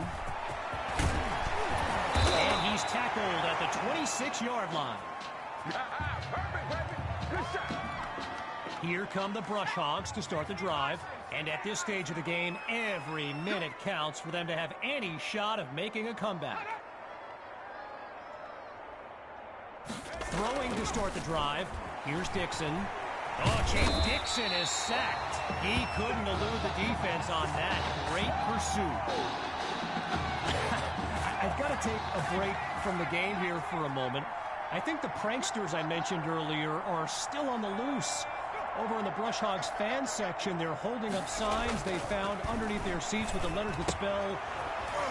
And he's tackled at the 26-yard line. Here come the Brush Hogs to start the drive. And at this stage of the game, every minute counts for them to have any shot of making a comeback. Throwing to start the drive. Here's Dixon. Oh, Chase Dixon is sacked. He couldn't elude the defense on that. Great pursuit. I've got to take a break from the game here for a moment. I think the pranksters I mentioned earlier are still on the loose. Over in the Brush Hogs fan section, they're holding up signs they found underneath their seats with the letters that spell,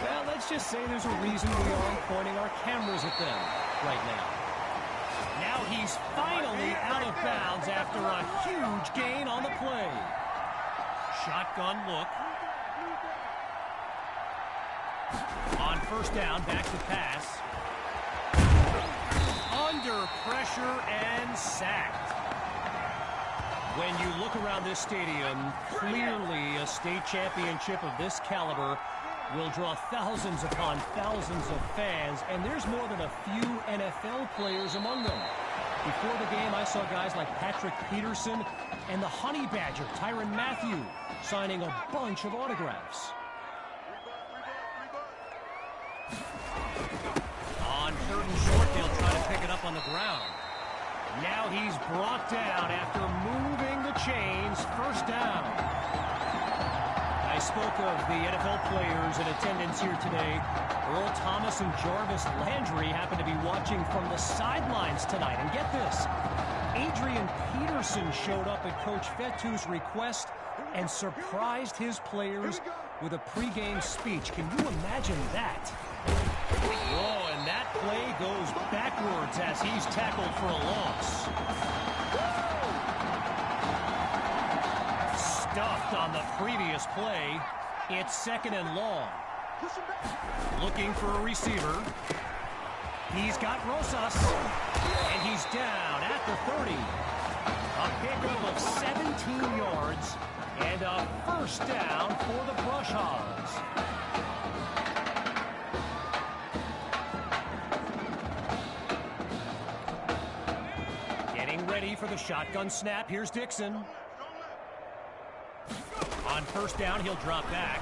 well, let's just say there's a reason we aren't pointing our cameras at them right now. Now he's finally out of bounds after a huge gain on the play. Shotgun look. On first down, back to pass. Under pressure and sacked. When you look around this stadium, clearly a state championship of this caliber will draw thousands upon thousands of fans, and there's more than a few NFL players among them. Before the game, I saw guys like Patrick Peterson and the Honey Badger, Tyrann Mathieu, signing a bunch of autographs. On 3rd and short, they'll try to pick it up on the ground. Now he's brought down after moving the chains. First down. I spoke of the NFL players in attendance here today. Earl Thomas and Jarvis Landry happen to be watching from the sidelines tonight. And get this, Adrian Peterson showed up at Coach Fettu's request and surprised his players with a pregame speech. Can you imagine that? Oh, and that play goes backwards as he's tackled for a loss. Stuffed on the previous play. It's 2nd and long. Looking for a receiver. He's got Rosas. And he's down at the 30. A pickup of 17 yards. And a first down for the Brush Hogs. Ready for the shotgun snap. Here's Dixon. On first down, he'll drop back.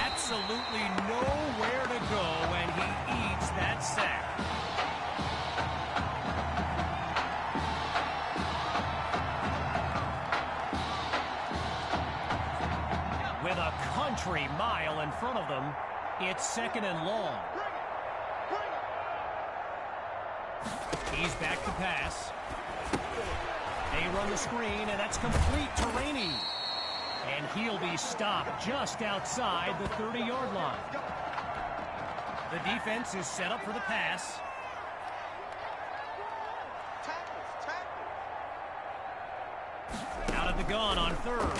Absolutely nowhere to go, and he eats that sack. 3 country mile in front of them. It's 2nd and long. He's back to pass. They run the screen, and that's complete to Rainey. And he'll be stopped just outside the 30-yard line. The defense is set up for the pass. Out of the gun on 3rd.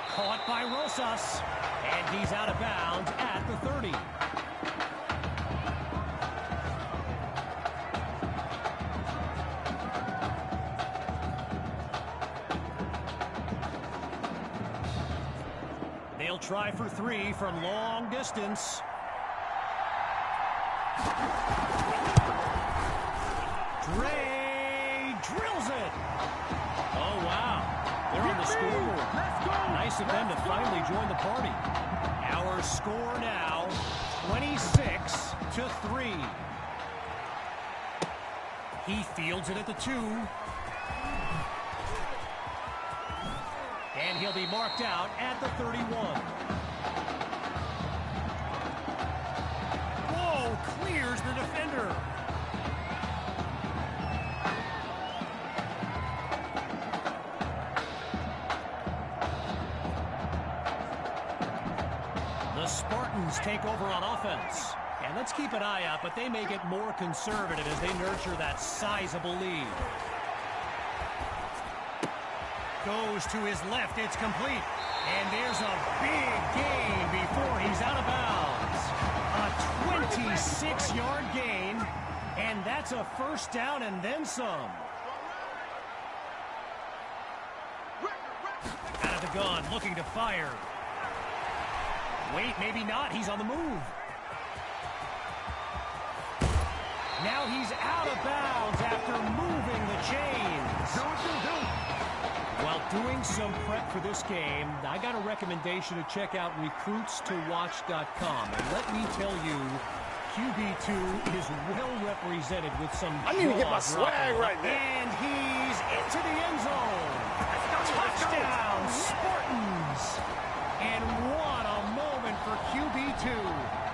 Caught by Rosas. And he's out of bounds at the 30. They'll try for 3 from long distance. Dre drills it. Oh, wow. They're on the scoreboard. Nice of them to finally join the party. Our score now, 26-3. He fields it at the 2. And he'll be marked out at the 31. Whoa, clears the defender. The Spartans take over on offense. And let's keep an eye out, but they may get more conservative as they nurture that sizable lead. Goes to his left, it's complete. And there's a big gain before he's out of bounds. A 26-yard gain, and that's a 1st down and then some. Out of the gun, looking to fire. Wait, maybe not, he's on the move. Now he's out of bounds after moving the chains. While doing some prep for this game, I got a recommendation to check out recruitstowatch.com. And let me tell you, QB2 is well represented with some I need to get my swag right there. And he's into the end zone. Touchdown, Spartans. And what a moment for QB2.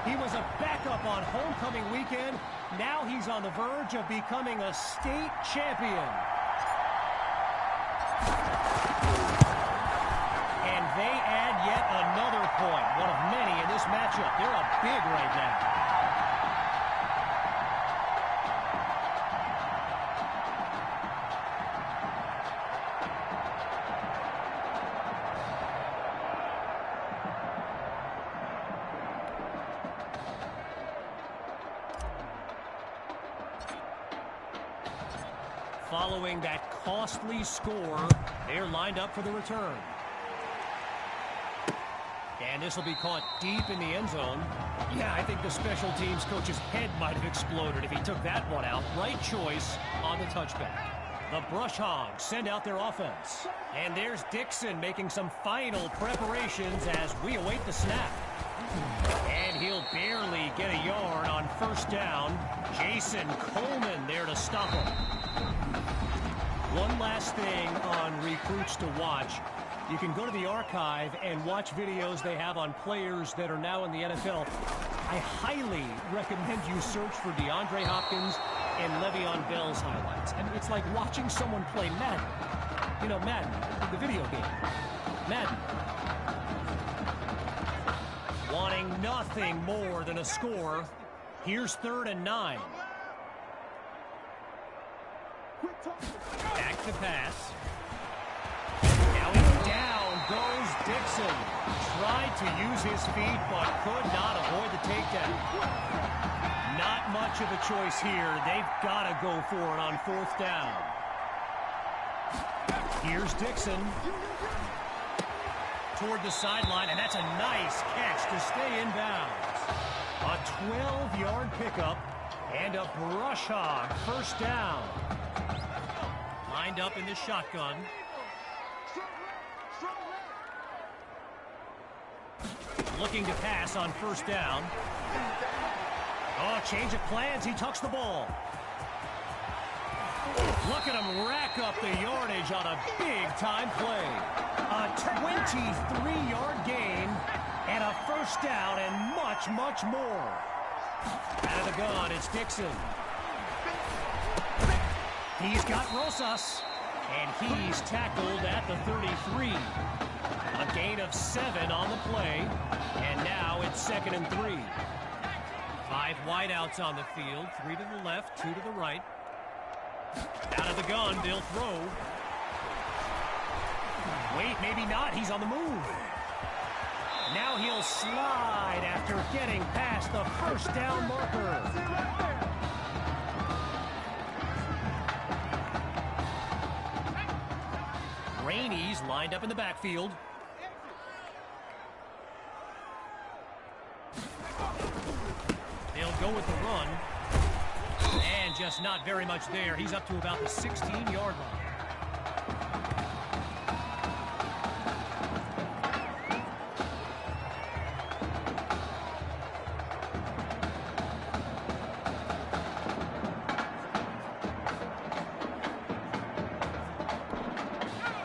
He was a backup on homecoming weekend. Now he's on the verge of becoming a state champion. And they add yet another point, one of many in this matchup. They're up big right now. Following that costly score, they're lined up for the return. And this will be caught deep in the end zone. Yeah, I think the special teams coach's head might have exploded if he took that one out. Right choice on the touchback. The Brush Hogs send out their offense. And there's Dixon making some final preparations as we await the snap. And he'll barely get a yard on 1st down. Jason Coleman there to stop him. One last thing on Recruits to Watch. You can go to the archive and watch videos they have on players that are now in the NFL. I highly recommend you search for DeAndre Hopkins and Le'Veon Bell's highlights. I mean, it's like watching someone play Madden. You know, Madden, the video game. Madden. Wanting nothing more than a score. Here's 3rd and 9. Back to pass. Now he's down goes Dixon. Tried to use his feet, but could not avoid the takedown. Not much of a choice here. They've got to go for it on 4th down. Here's Dixon. Toward the sideline, and that's a nice catch to stay in bounds. A 12-yard pickup and a Brush Hog 1st down. Lined up in the shotgun. Looking to pass on 1st down. Oh, change of plans. He tucks the ball. Look at him rack up the yardage on a big-time play. A 23-yard gain and a first down and much, much more. Out of the gun, it's Dixon. He's got Rosas, and he's tackled at the 33. A gain of 7 on the play, and now it's 2nd and 3. 5 wideouts on the field, 3 to the left, 2 to the right. Out of the gun, they'll throw. Wait, maybe not. He's on the move. Now he'll slide after getting past the first down marker. Rainey's lined up in the backfield. They'll go with the run. And just not very much there. He's up to about the 16-yard line.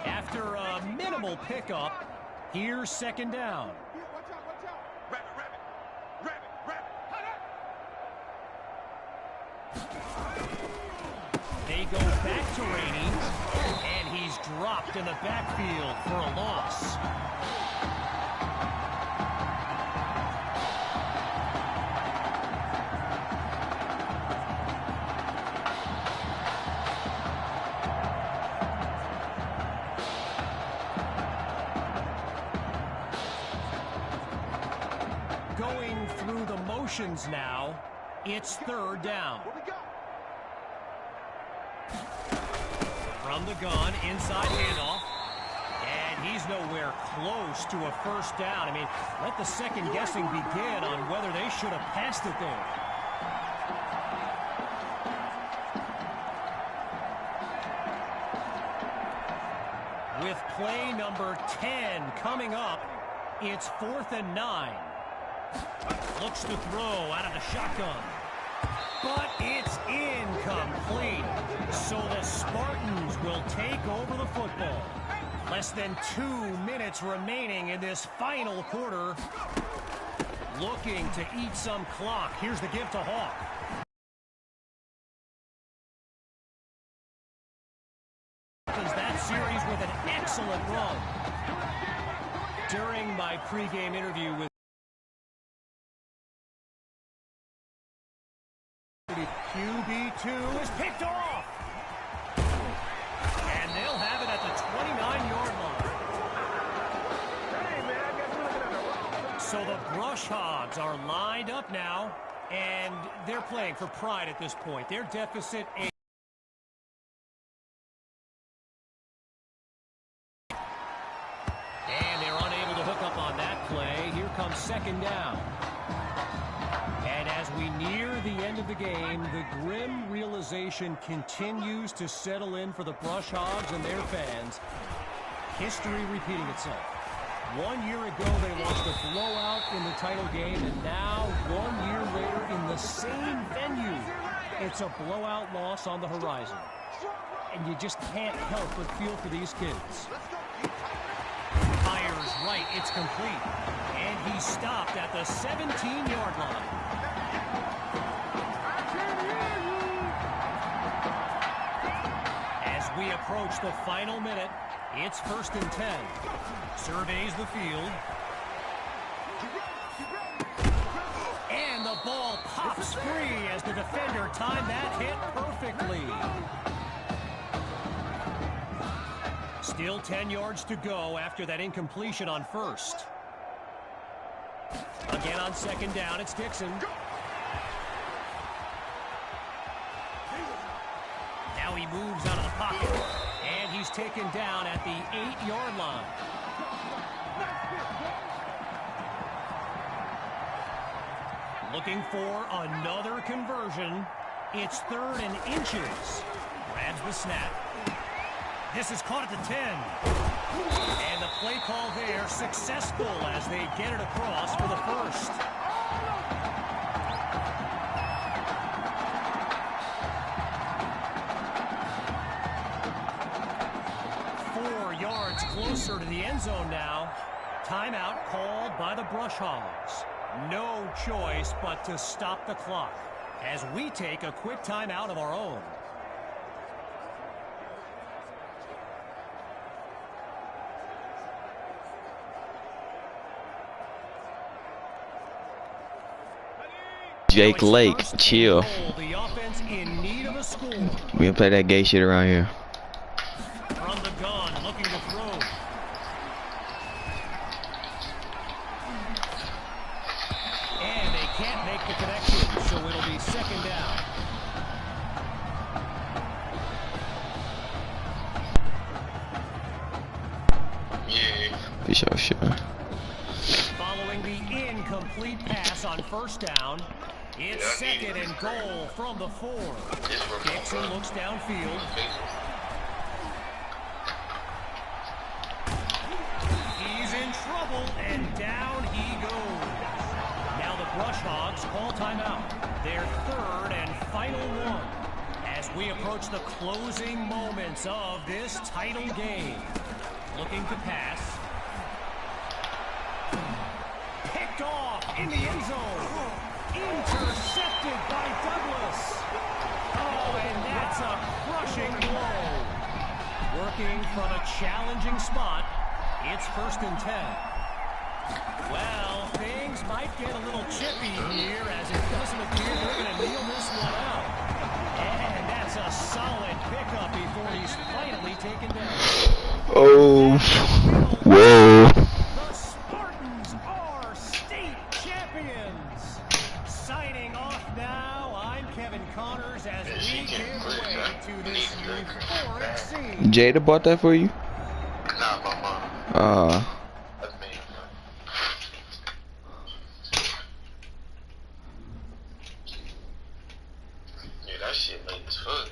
After a minimal pickup, here's 2nd down. They go back to Rainey, and he's dropped in the backfield for a loss. Going through the motions now, it's 3rd down. From the gun, inside handoff. And he's nowhere close to a first down. I mean, let the second guessing begin on whether they should have passed it there. With play number 10 coming up, it's 4th and 9. Looks to throw out of the shotgun. But it's incomplete. So the Spartans will take over the football. Less than 2 minutes remaining in this final quarter. Looking to eat some clock. Here's the give to Hawk. That series with an excellent run. During my pregame interview with QB2 is picked off. And they'll have it at the 29-yard line. So the Brush Hogs are lined up now, and they're playing for pride at this point. Their deficit 8. And they're unable to hook up on that play. Here comes 2nd down. And as we near the end of the game, the grim realization continues to settle in for the Brush Hogs and their fans. History repeating itself. 1 year ago, they lost a blowout in the title game, and now, 1 year later, in the same venue, it's a blowout loss on the horizon. And you just can't help but feel for these kids. Fires right, it's complete. And he's stopped at the 17-yard line. As we approach the final minute, it's 1st and 10. Surveys the field. And the ball pops free as the defender timed that hit perfectly. Still 10 yards to go after that incompletion on 1st. Again on 2nd down, it's Dixon. Now he moves out of the pocket, and he's taken down at the 8-yard line. Looking for another conversion. It's 3rd and inches. Grabs the snap. This is caught at the 10. And the play call there successful as they get it across for the 1st. closer to the end zone now. Timeout called by the Brush Hogs. No choice but to stop the clock as we take a quick timeout of our own. Jake Lake, chill. The offense in need of a score. We don't play that gay shit around here. From the gun, looking to throw. And they can't make the connection, so it'll be second down. Yeah. For sure. Following the incomplete pass on first down, it's second and goal from the 4. Dixon looks downfield. He's in trouble, and down he goes. Now the Brush Hogs call timeout. Their third and final one as we approach the closing moments of this title game. Looking to pass. Picked off in the end zone. Intercepted by Douglas. Oh, and that's a crushing blow. Working from a challenging spot, it's 1st and 10. Well, things might get a little chippy here as it doesn't appear they're going to kneel this one out. And that's a solid pickup before he's finally taken down. Oh, whoa. The Spartans are state champions. Signing off now, I'm Kevin Connors as we give way to this euphoric scene. Jada bought that for you? Nah, my mom. That's me. Yeah, that shit late as fuck.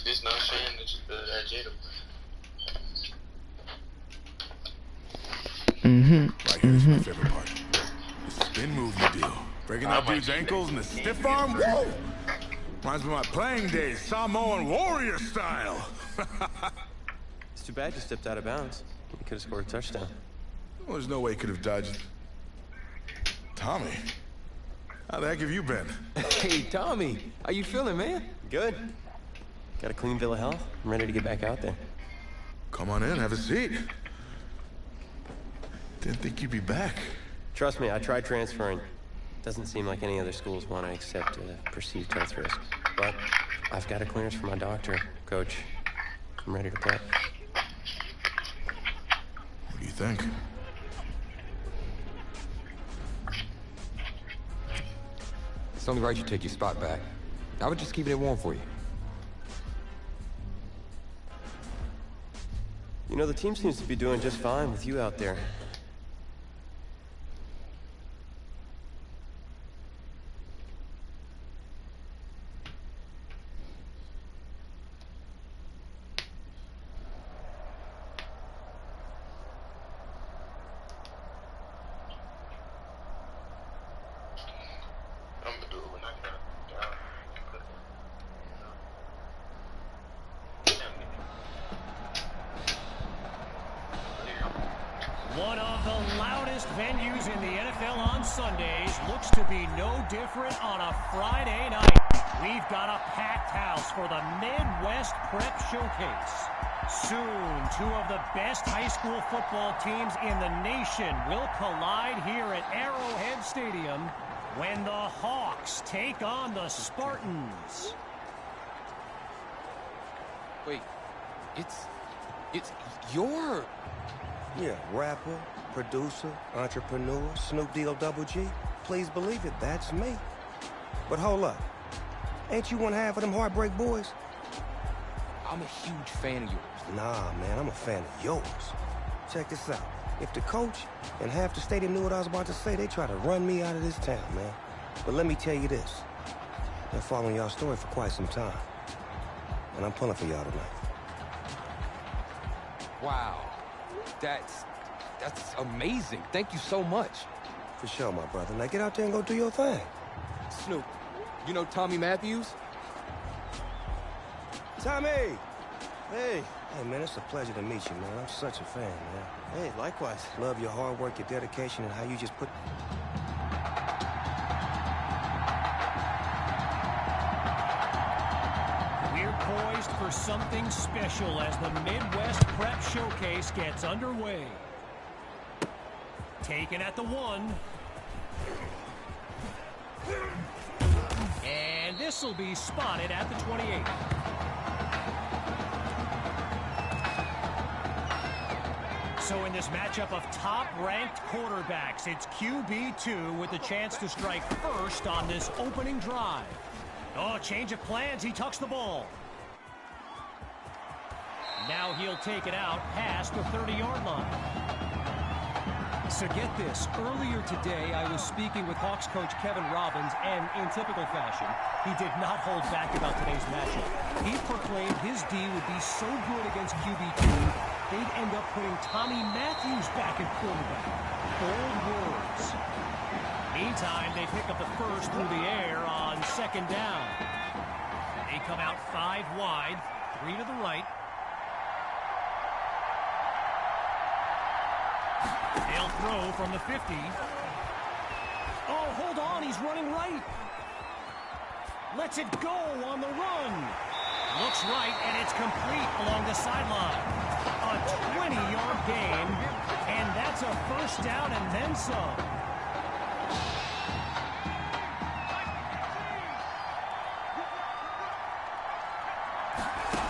It's not saying that Jada. Right here's my favorite part. The spin move you do. Breaking that dude's ankles and the stiff arm. Whoa! Reminds me of my playing days, Samoan warrior style. It's too bad you stepped out of bounds. You could have scored a touchdown. Well, there's no way he could have dodged. Tommy, how the heck have you been? Hey, Tommy, how you feeling, man? Good. Got a clean bill of health. I'm ready to get back out there. Come on in, have a seat. Didn't think you'd be back. Trust me, I tried transferring. Doesn't seem like any other schools want to accept perceived health risk. But I've got a clearance from my doctor, Coach. I'm ready to play. What do you think? It's only right you take your spot back. I would just keep it warm for you. You know, the team seems to be doing just fine with you out there. One of the loudest venues in the NFL on Sundays looks to be no different on a Friday night. We've got a packed house for the Midwest Prep Showcase. Soon, two of the best high school football teams in the nation will collide here at Arrowhead Stadium when the Hawks take on the Spartans. Wait, it's your... Yeah, rapper, producer, entrepreneur, Snoop D-O double G. Please believe it, that's me. But hold up. Ain't you one half of them Heartbreak Boys? I'm a huge fan of yours. Nah, man, I'm a fan of yours. Check this out. If the coach and half the stadium knew what I was about to say, they try to run me out of this town, man. But let me tell you this. Been following y'all's story for quite some time. And I'm pulling for y'all tonight. Wow. That's amazing. Thank you so much. For sure, my brother. Now get out there and go do your thing. Snoop, you know Tommy Matthews? Tommy! Hey, Hey, man, it's a pleasure to meet you, man. I'm such a fan, man. Hey, likewise. Love your hard work, your dedication, and how you just put... We're poised for something special as the Midwest Prep Showcase gets underway. Taken at the 1. And this will be spotted at the 28. So in this matchup of top-ranked quarterbacks, it's QB2 with the chance to strike first on this opening drive. Oh, change of plans. He tucks the ball. Now he'll take it out past the 30-yard line. So get this, earlier today I was speaking with Hawks coach Kevin Robbins, and in typical fashion, he did not hold back about today's matchup. He proclaimed his D would be so good against QB2, they'd end up putting Tommy Matthews back at quarterback. Bold words. Meantime, they pick up the first through the air on 2nd down. They come out 5 wide, 3 to the right. They'll throw from the 50. Oh, hold on, he's running right. Lets it go on the run. Looks right, and it's complete along the sideline. A 20-yard gain, and that's a first down and then some.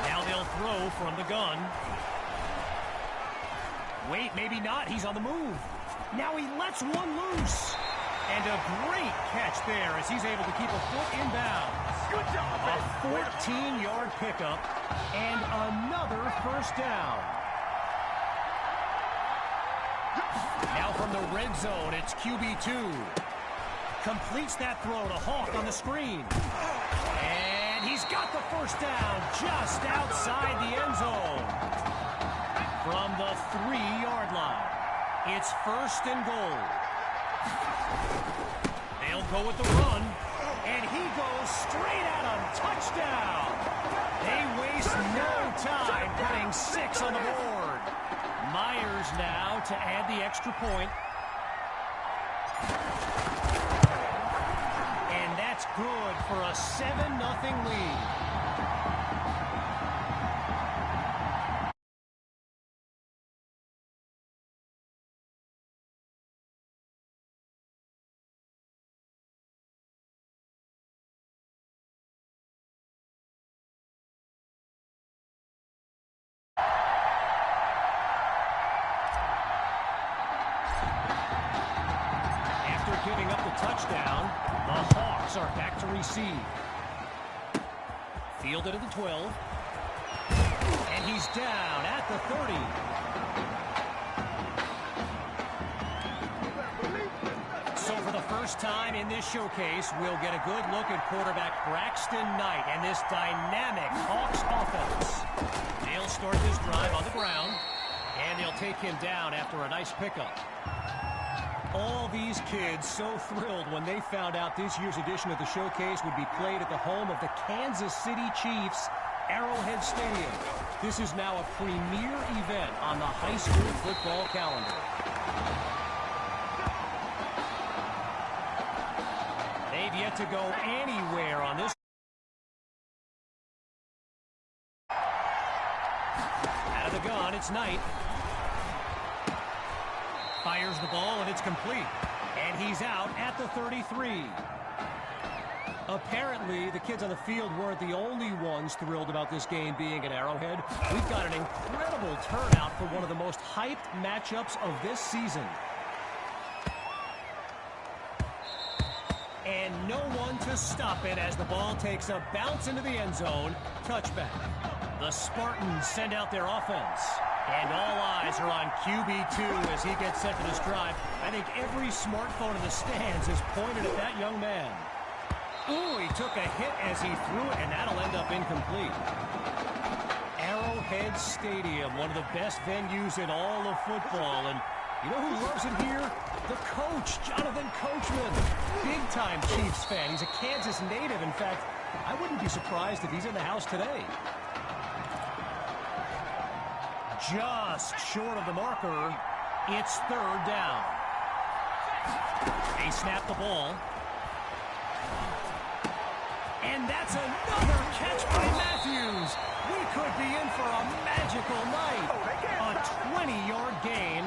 Now they'll throw from the gun. Wait, maybe not. He's on the move. Now he lets one loose. And a great catch there as he's able to keep a foot in bounds. Good job. A 14-yard pickup and another first down. Now from the red zone, it's QB2. Completes that throw to Hawk on the screen. And he's got the first down just outside the end zone. From the 3-yard line, it's 1st and goal. They'll go with the run, and he goes straight at him. Touchdown! They waste no time putting 6 on the board. Myers now to add the extra point. And that's good for a 7-0 lead. Giving up the touchdown, the Hawks are back to receive. Fielded at the 12. And he's down at the 30. So for the first time in this showcase, we'll get a good look at quarterback Braxton Knight and this dynamic Hawks offense. They'll start this drive on the ground, and they'll take him down after a nice pickup. All these kids so thrilled when they found out this year's edition of the showcase would be played at the home of the Kansas City Chiefs, Arrowhead Stadium. This is now a premier event on the high school football calendar. They've yet to go anywhere on this. Out of the gun, it's Knight. Fires the ball, and it's complete. And he's out at the 33. Apparently, the kids on the field weren't the only ones thrilled about this game being at Arrowhead. We've got an incredible turnout for one of the most hyped matchups of this season. And no one to stop it as the ball takes a bounce into the end zone. Touchback. The Spartans send out their offense. And all eyes are on QB2 as he gets set for this drive. I think every smartphone in the stands is pointed at that young man. Ooh, he took a hit as he threw it, and that'll end up incomplete. Arrowhead Stadium, one of the best venues in all of football. And you know who loves it here? The coach, Jonathan Coachman. Big-time Chiefs fan. He's a Kansas native. In fact, I wouldn't be surprised if he's in the house today. just short of the marker. It's third down. They snap the ball. And that's another catch by Matthews. We could be in for a magical night. A 20-yard gain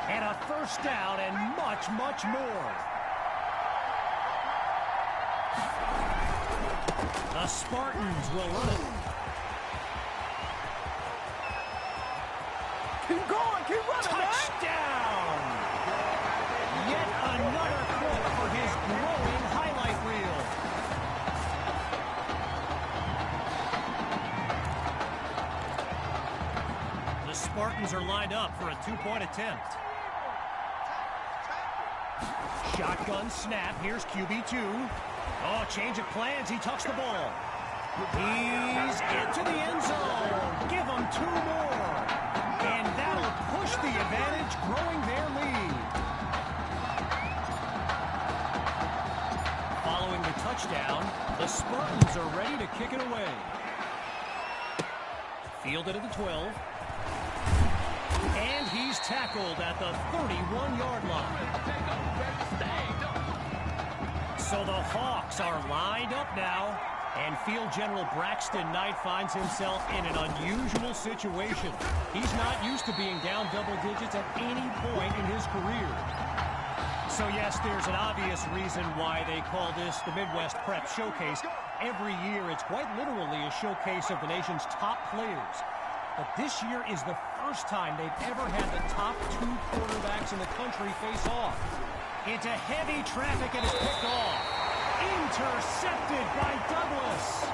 and a first down and much, much more. The Spartans will run it. Keep going, keep running, Touchdown! Yet another clip for his glowing highlight reel. The Spartans are lined up for a two-point attempt. Shotgun snap. Here's QB2. Oh, change of plans. He tucks the ball. He's into the end zone. Give him two more. And that'll push the advantage, growing their lead. Following the touchdown, the Spartans are ready to kick it away. Fielded at the 12. And he's tackled at the 31-yard line. So the Hawks are lined up now, and Field General Braxton Knight finds himself in an unusual situation. He's not used to being down double digits at any point in his career. So yes, there's an obvious reason why they call this the Midwest Prep Showcase. Every year, it's quite literally a showcase of the nation's top players. But this year is the first time they've ever had the top two quarterbacks in the country face off. Into heavy traffic and is picked off. Intercepted by Douglas.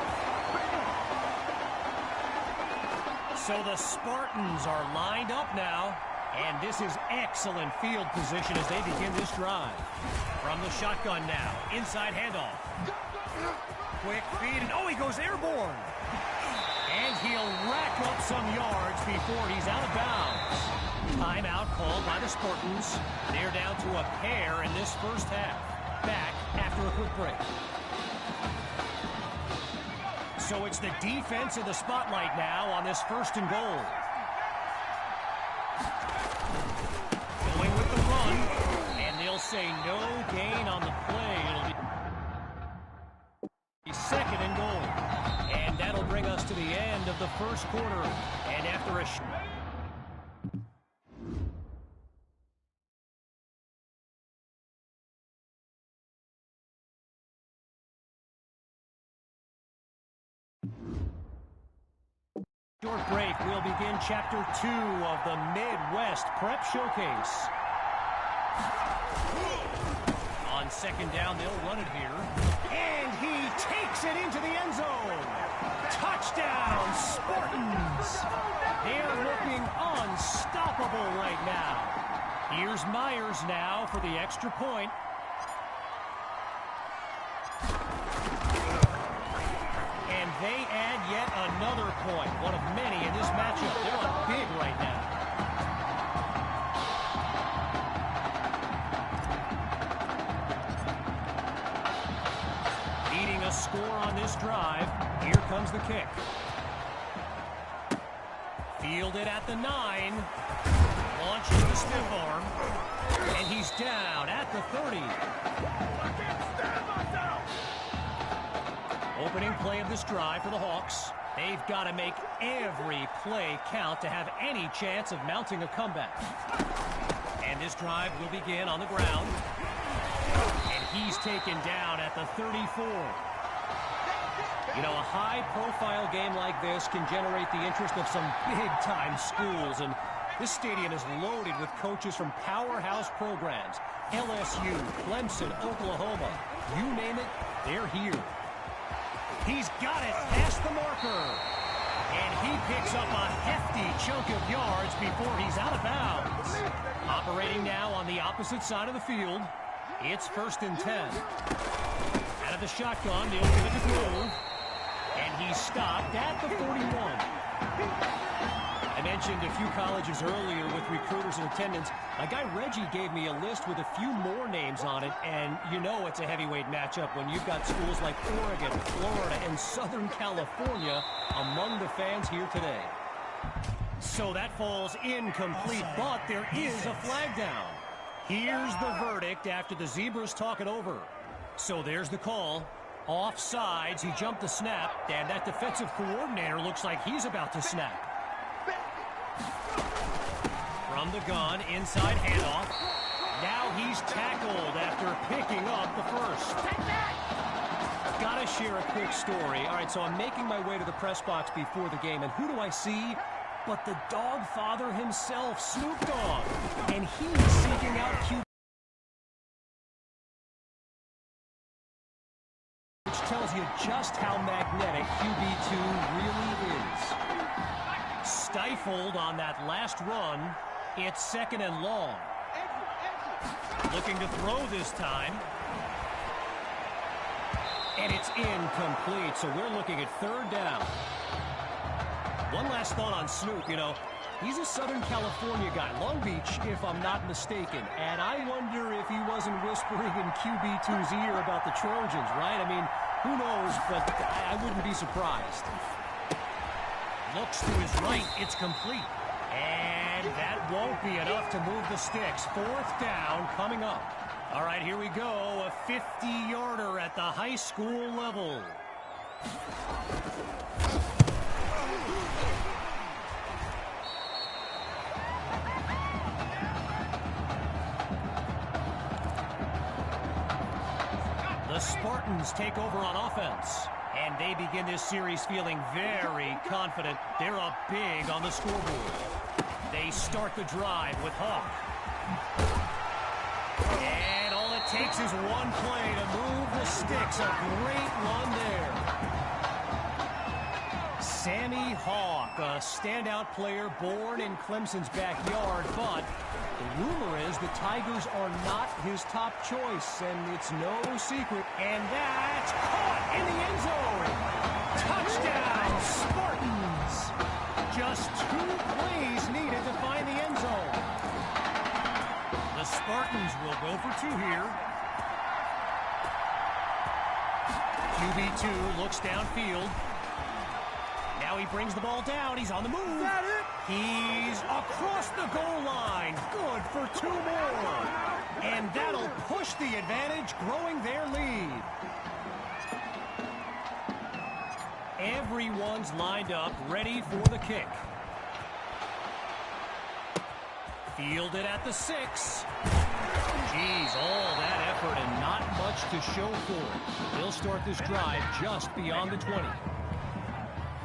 So the Spartans are lined up now. And this is excellent field position as they begin this drive. From the shotgun now. Inside handoff. Quick feed. And oh, he goes airborne. And he'll rack up some yards before he's out of bounds. Timeout called by the Spartans. They're down to a pair in this first half. Back after a quick break. So it's the defense in the spotlight now on this first and goal. Going with the run. And they'll say no gain on the play. It'll be second and goal. And that'll bring us to the end of the first quarter. And after a... short break, we'll begin Chapter 2 of the Midwest Prep Showcase. On second down, they'll run it here. And he takes it into the end zone. Touchdown, Spartans. They're looking unstoppable right now. Here's Myers now for the extra point. And they add yet another point, one of many in this matchup. They're up big right now. Needing a score on this drive. Here comes the kick. Fielded at the 9. Launches the stiff arm. And he's down at the 30. Opening play of this drive for the Hawks. They've got to make every play count to have any chance of mounting a comeback. And this drive will begin on the ground. And he's taken down at the 34. You know, a high-profile game like this can generate the interest of some big-time schools. And this stadium is loaded with coaches from powerhouse programs. LSU, Clemson, Oklahoma. You name it, they're here. He's got it past the marker. And he picks up a hefty chunk of yards before he's out of bounds. Operating now on the opposite side of the field. It's 1st and 10. Out of the shotgun, they'll give it to Grove. And he's stopped at the 41. I mentioned a few colleges earlier with recruiters in attendance. My guy Reggie gave me a list with a few more names on it, and you know it's a heavyweight matchup when you've got schools like Oregon, Florida, and Southern California among the fans here today. So that falls incomplete, but there is a flag down. Here's the verdict after the Zebras talk it over. So there's the call. Offsides, he jumped the snap, and that defensive coordinator looks like he's about to snap. From the gun, inside handoff. Now he's tackled after picking up the first. Gotta share a quick story. All right, so I'm making my way to the press box before the game, and who do I see? But the dog father himself, Snoop Dogg. And he's seeking out QB. Which tells you just how magnetic QB2 really is. Stifled on that last run. It's 2nd and long. Looking to throw this time. And it's incomplete, so we're looking at 3rd down. One last thought on Snoop, you know, he's a Southern California guy, Long Beach, if I'm not mistaken. And I wonder if he wasn't whispering in QB2's ear about the Trojans, right? I mean, who knows, but I wouldn't be surprised. Looks to his right, it's complete. And that won't be enough to move the sticks. 4th down coming up. All right, here we go. A 50-yarder at the high school level. The Spartans take over on offense. And they begin this series feeling very confident. They're up big on the scoreboard. They start the drive with Hawk. And all it takes is one play to move the sticks. A great run there. Sammy Hawk, a standout player born in Clemson's backyard, but the rumor is the Tigers are not his top choice, and it's no secret. And that's caught in the end zone. Touchdown, Spartans. Just 2 plays needed to find the end zone. The Spartans will go for 2 here. QB2 looks downfield. Now he brings the ball down. He's on the move. Is that it? He's across the goal line. Good for 2 more. And that'll push the advantage, growing their lead. Everyone's lined up, ready for the kick. Fielded at the 6. Geez, all that effort and not much to show for it. They'll start this drive just beyond the 20.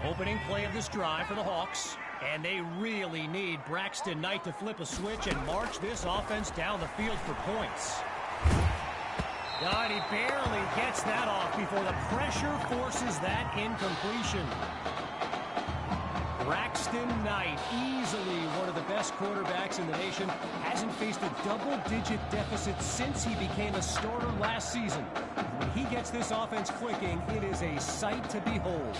Opening play of this drive for the Hawks. And they really need Braxton Knight to flip a switch and march this offense down the field for points. God, he barely gets that off before the pressure forces that incompletion. Braxton Knight, easily one of the best quarterbacks in the nation, hasn't faced a double-digit deficit since he became a starter last season. When he gets this offense clicking, it is a sight to behold.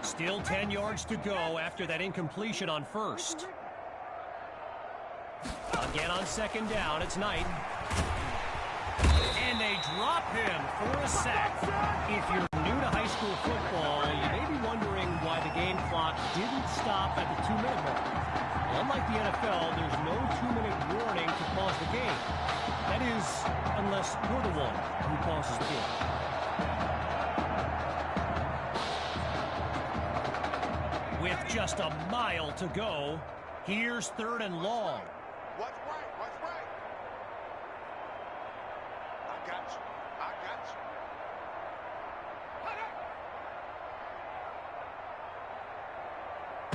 Still 10 yards to go after that incompletion on first. Again on 2nd down, it's Knight. And they drop him for a sack. If you're new to high school football, you may be wondering why the game clock didn't stop at the 2-minute mark. Unlike the NFL, there's no 2-minute warning to pause the game. That is, unless you're the one who pauses the game. With just a mile to go, here's 3rd and long. What's right? What's right? I got you. I got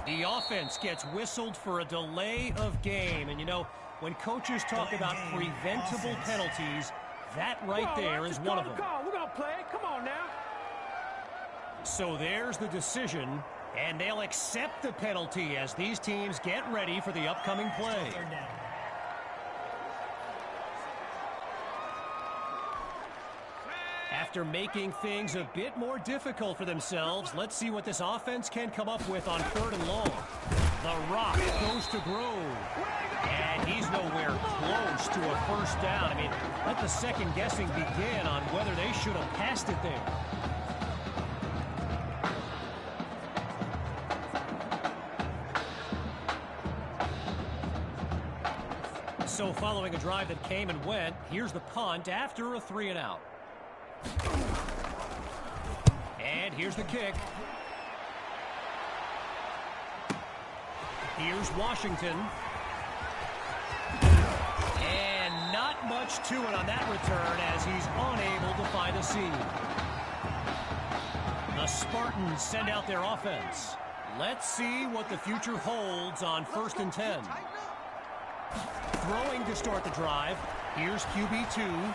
you. The offense gets whistled for a delay of game. And, you know, when coaches talk about preventable penalties, that right there is one of them. We're going to play it. Come on now. So there's the decision, and they'll accept the penalty as these teams get ready for the upcoming play. After making things a bit more difficult for themselves, let's see what this offense can come up with on 3rd and long. The rock goes to Grove. And he's nowhere close to a first down. I mean, let the second guessing begin on whether they should have passed it there. So following a drive that came and went, here's the punt after a 3-and-out. And here's the kick. Here's Washington. And not much to it on that return as he's unable to find a seam. The Spartans send out their offense. Let's see what the future holds on 1st and 10. Throwing to start the drive. Here's QB2.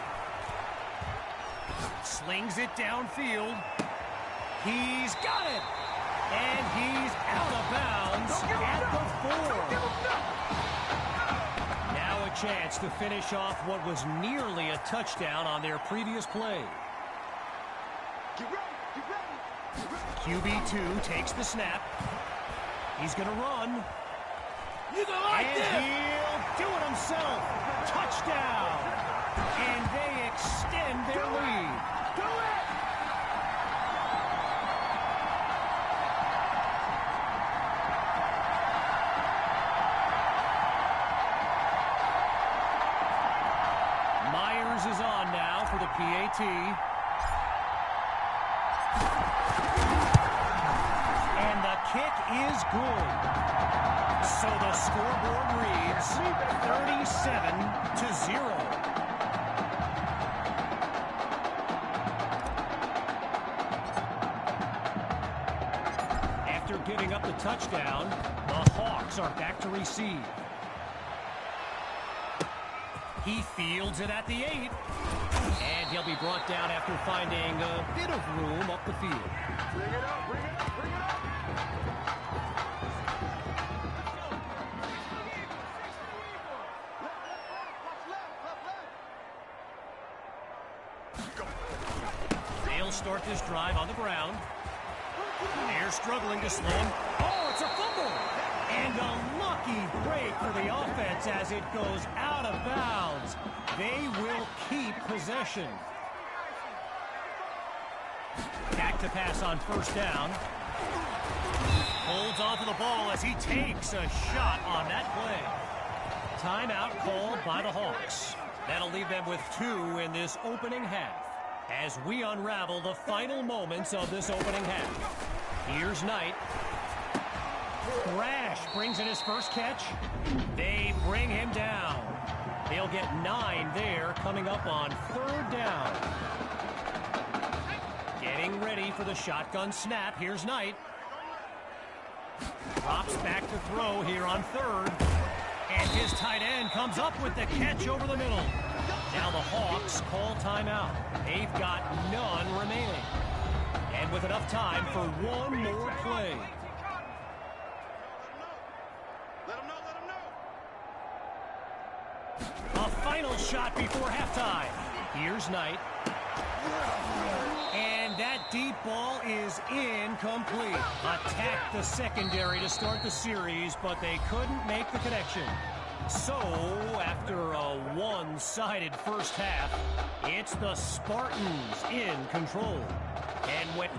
Slings it downfield. He's got it. And he's out of bounds at the 4. Now a chance to finish off what was nearly a touchdown on their previous play. QB2 takes the snap. He's going to run. And he'll do it himself. Touchdown. And they extend their lead. Do it! Myers is on now for the PAT. And the kick is good. So the scoreboard reads 37-0. After giving up the touchdown, the Hawks are back to receive. He fields it at the 8. And he'll be brought down after finding a bit of room up the field. Bring it up, bring it up, bring it up. They'll start this drive on the ground. They're struggling to slow him. Oh, it's a fumble! And a lucky break for the offense as it goes out of bounds. They will keep possession. Back to pass on 1st down. Holds onto the ball as he takes a shot on that play. Timeout called by the Hawks. That'll leave them with 2 in this opening half as we unravel the final moments of this opening half. Here's Knight. Thrash brings in his first catch. They bring him down. They'll get 9 there coming up on 3rd down. Getting ready for the shotgun snap. Here's Knight. Drops back to throw here on 3rd. And his tight end comes up with the catch over the middle. Now the Hawks call timeout. They've got none remaining. And with enough time for one more play. A final shot before halftime. Here's Knight. And that deep ball is incomplete. Attacked the secondary to start the series, but they couldn't make the connection. So, after a one-sided first half, it's the Spartans in control. And when